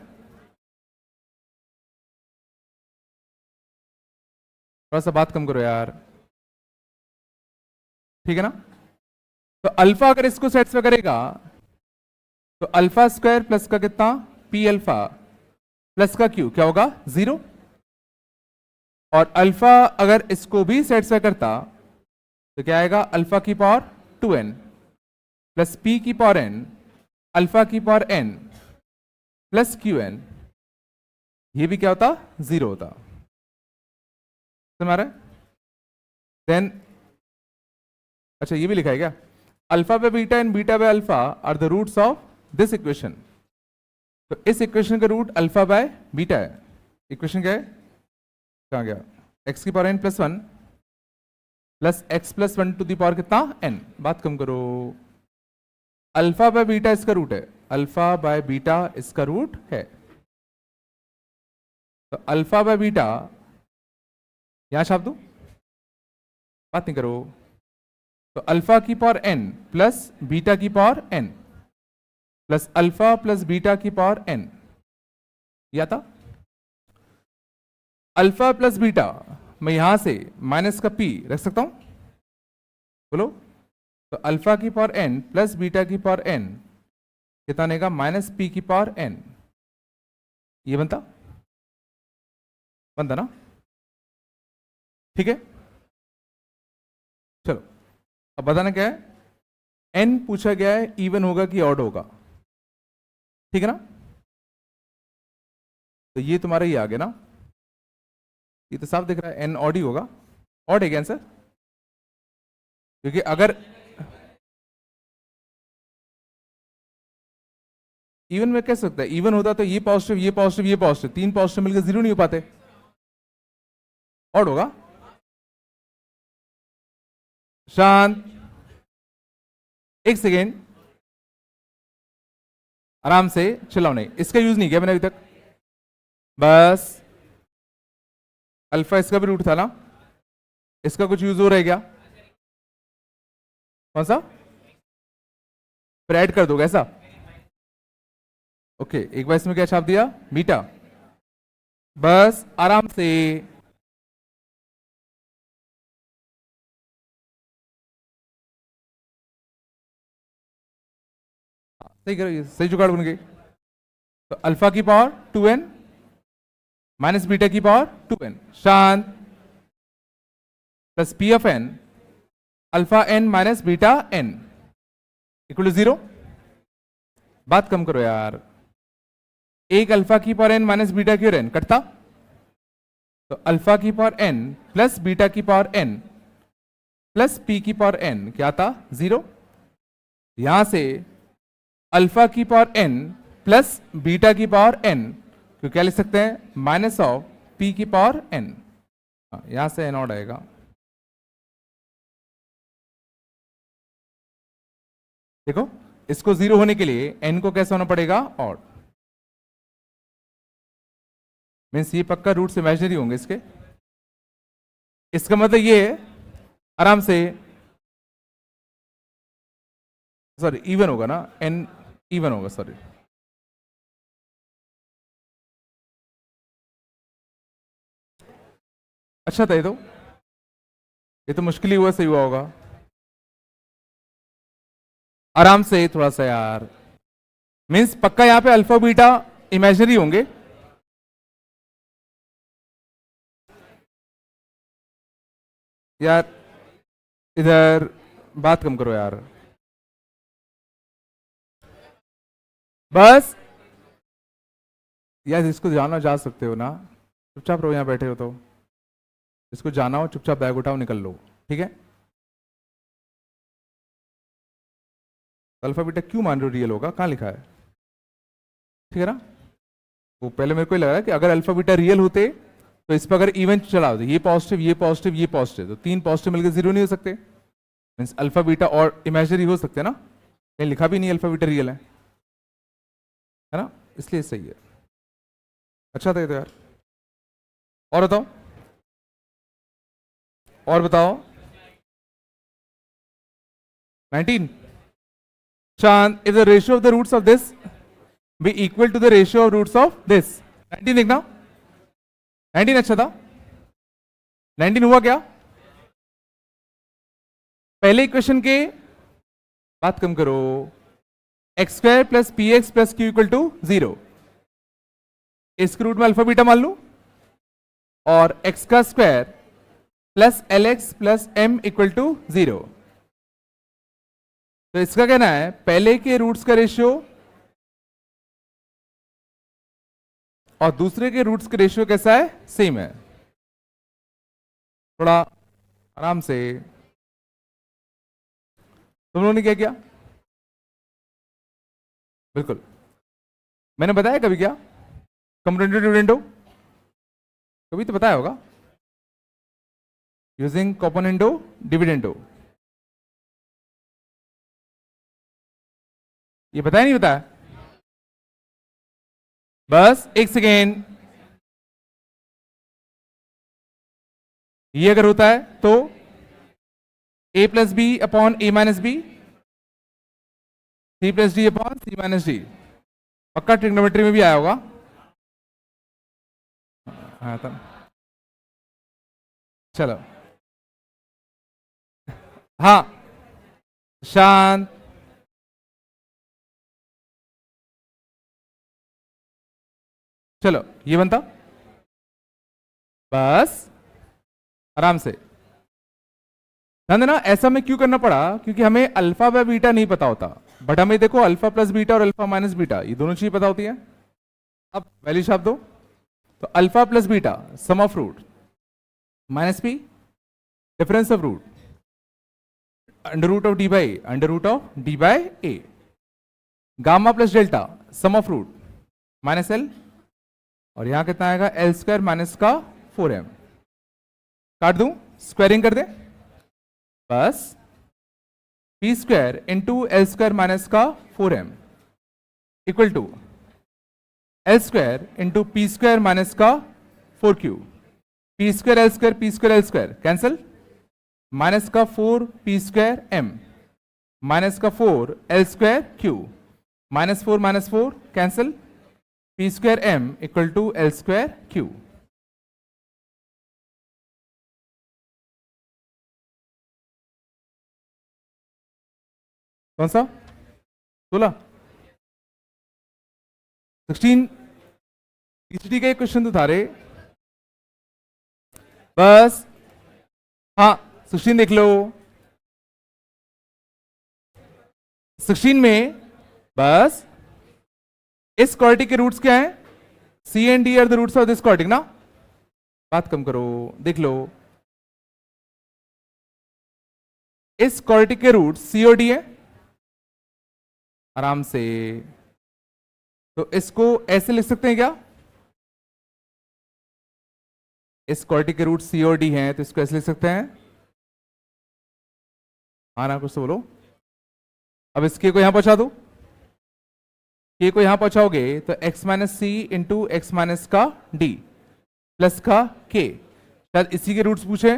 थोड़ा सा बात कम करो यार, ठीक है ना। तो अल्फा अगर इसको सेटिस्फाई करेगा तो अल्फा स्क्वायर प्लस का कितना पी अल्फा प्लस का क्यू क्या होगा 0, और अल्फा अगर इसको भी सेटिस्फाई करता तो क्या आएगा अल्फा की पावर 2n प्लस पी की पावर n अल्फा की power n plus q n, ये भी क्या होता 0 होता, समझ रहे। देन अच्छा ये भी लिखा है क्या, alpha by beta and beta by alpha are the roots of this equation, तो इस इक्वेशन का रूट अल्फा बाय बीटा है। इक्वेशन क्या है, कहाँ गया, एक्स की power n plus 1 plus x plus 1 to the power कितना n, बात कम करो। अल्फा बाय बीटा इसका रूट है, अल्फा बाय बीटा इसका रूट है, तो अल्फा बाय बीटा यहां छाप दो, बात नहीं करो। तो अल्फा की पावर n प्लस बीटा की power n plus alpha plus beta की पावर n, या था अल्फा प्लस बीटा, मैं यहां से माइनस का p रख सकता हूं, बोलो। तो अल्फा की पावर n प्लस बीटा की पावर n कितना आएगा माइनस p की पावर n, ये बनता ना, ठीक है। चलो अब बताना क्या है, n पूछा गया है इवन होगा कि ऑड होगा, ठीक है ना। तो ये तुम्हारा ये आ गया ना, ये तो साफ दिख रहा है n ऑड ही होगा, ऑड है क्या आंसर, क्योंकि अगर इवन में कह सकता है, इवन होता तो ये पॉजिटिव ये पॉजिटिव ये पॉजिटिव, 3 पॉजिटिव मिलकर 0 नहीं हो पाते, ऑड होगा। शांत, एक सेकेंड, आराम से, चिल्लाओ नहीं, इसका यूज नहीं किया मैंने अभी तक। बस अल्फा इसका भी रूट था ना, इसका कुछ यूज हो रहा है क्या? कौन सा? फिर ऐड कर दोगे ऐसा? ओके, एक बार इसमें क्या छाप दिया? बीटा। बस आराम से, सही करो, सही जुगाड़ बन गई। तो अल्फा की पावर 2n माइनस बीटा की पावर 2n, शांत, plus p of n alpha n minus beta n equal to 0। बात कम करो यार, एक अल्फा की पावर एन माइनस बीटा की पावर एन कटता, तो अल्फा की पावर एन प्लस बीटा की पावर एन प्लस पी की पावर एन क्या आता? 0। यहां से अल्फा की पावर एन प्लस बीटा की पावर एन तो क्या लिख सकते हैं? माइनस ऑफ पी की पावर एन, यहां से एन ऑड आएगा। देखो, इसको 0 होने के लिए n को कैसे होना पड़ेगा? ऑड। मीन्स ये पक्का रूट्स इमेजिनरी होंगे इसके। इसका मतलब ये है, आराम से, सॉरी इवन होगा ना, n इवन होगा, सॉरी। अच्छा था ये तो मुश्किल ही हुआ, सही हुआ होगा। आराम से थोड़ा सा यार, मीन्स पक्का यहां पे अल्फा बीटा इमेजिनरी होंगे। यार इधर बात कम करो यार, बस यार इसको जाना जा सकते हो ना, चुपचाप रहो, यहां बैठे हो तो इसको जाना हो, चुपचाप बैग उठाओ, निकल लो, ठीक है? अल्फा बीटा क्यों मान रहे हो रियल होगा? कहां लिखा है? ठीक है ना? वो पहले मेरे को ही लगा कि अगर अल्फा बीटा रियल होते तो इस पर अगर इवेंट चला होते, ये पॉजिटिव ये पॉजिटिव ये पॉजिटिव, तो तीन पॉजिटिव मिलकर 0 नहीं हो सकते। मीन्स अल्फा बीटा और इमेजिनरी हो सकते हैं ना, कहीं लिखा भी नहीं अल्फा बीटा रियल है ना, इसलिए सही है। अच्छा था ये तो यार। और बताओ, और बताओ। 19, Chan, if the ratio of the roots of this be equal to the ratio of roots of this, 19 देखना, 19 अच्छा था, 19 हुआ क्या? पहले इक्वेशन के, बात कम करो, x square plus p x plus q equal to 0, इसके रूट में अल्फा बीटा मान लू, और एक्स का square plus l x plus m equal to 0। तो इसका कहना है पहले के रूट्स का रेशियो और दूसरे के रूट्स का रेशियो कैसा है? सेम है। थोड़ा आराम से, तुम लोगों ने क्या किया? बिल्कुल, मैंने बताया कभी क्या? कंपोनेंटो डिविडेंडो कभी तो बताया होगा, यूजिंग कंपोनेंटो डिविडेंडो, ये बताया नहीं बताया? बस एक सेकेंड, ये अगर होता है तो a plus b upon a minus b, c plus d upon c minus d, पक्का ट्रिग्नोमेट्री में भी आया होगा। हाँ तो चलो, हाँ शांत, चलो ये बनता, बस आराम से। ध्यान देना, ऐसा में क्यों करना पड़ा? क्योंकि हमें अल्फा व बीटा नहीं पता होता, बट हमें देखो अल्फा प्लस बीटा और अल्फा माइनस बीटा ये दोनों चीजें पता होती है। अब वैल्यू छाप दो, तो alpha plus beta sum of root minus p difference of root under root of d by a, gamma plus delta sum of root minus l, और यहां कितना आएगा? एल स्क्वायर माइनस का 4m, काट दूं, स्क्वायरिंग कर दे, बस p square into l square minus का 4m equal to l square into p square minus का 4q, p square l square cancel, minus का 4 पी स्क्वायर m माइनस का 4 l square q, minus 4 cancel, p square m equal to l square q। कौन सा 16 16 PCT का एक question तो था रे, बस हाँ 16 देख लो। 16 में बस इस क्वाड्रेटिक के रूट्स क्या हैं, c and d are the roots of this quadratic ना, बात कम करो, देख लो इस क्वाड्रेटिक के रूट्स सी और डी है आराम से, तो इसको ऐसे लिख सकते हैं क्या, इस क्वाड्रेटिक के रूट सी और डी हैं तो इसको ऐसे लिख सकते हैं, हाँ ना कुछ तो बोलो। अब इसके को यहां पहुंचा दो, के को यहां पहुंचाओगे तो x माइनस सी इंटू एक्स माइनस का डी प्लस का के, शायद इसी के रूट्स पूछे,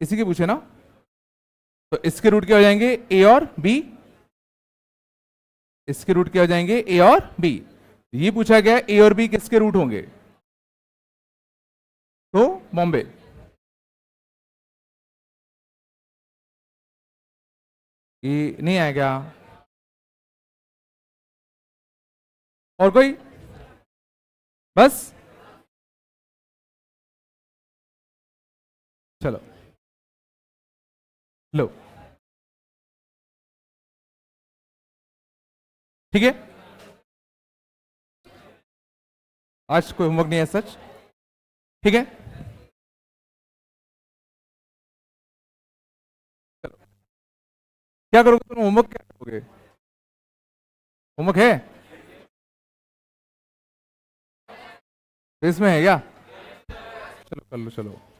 इसी के पूछे ना, तो इसके रूट क्या हो जाएंगे ए और बी, इसके रूट क्या हो जाएंगे ए और बी, ये पूछा गया ए और बी किसके रूट होंगे, तो बॉम्बे। ये नहीं आएगा, और कोई, बस चलो लो, ठीक है, आज कोई होमवर्क नहीं है सच, ठीक है, चलो क्या करोगे तुम, होमवर्क क्या करोगे, होमवर्क है इसमें है क्या, चलो कर लो चलो।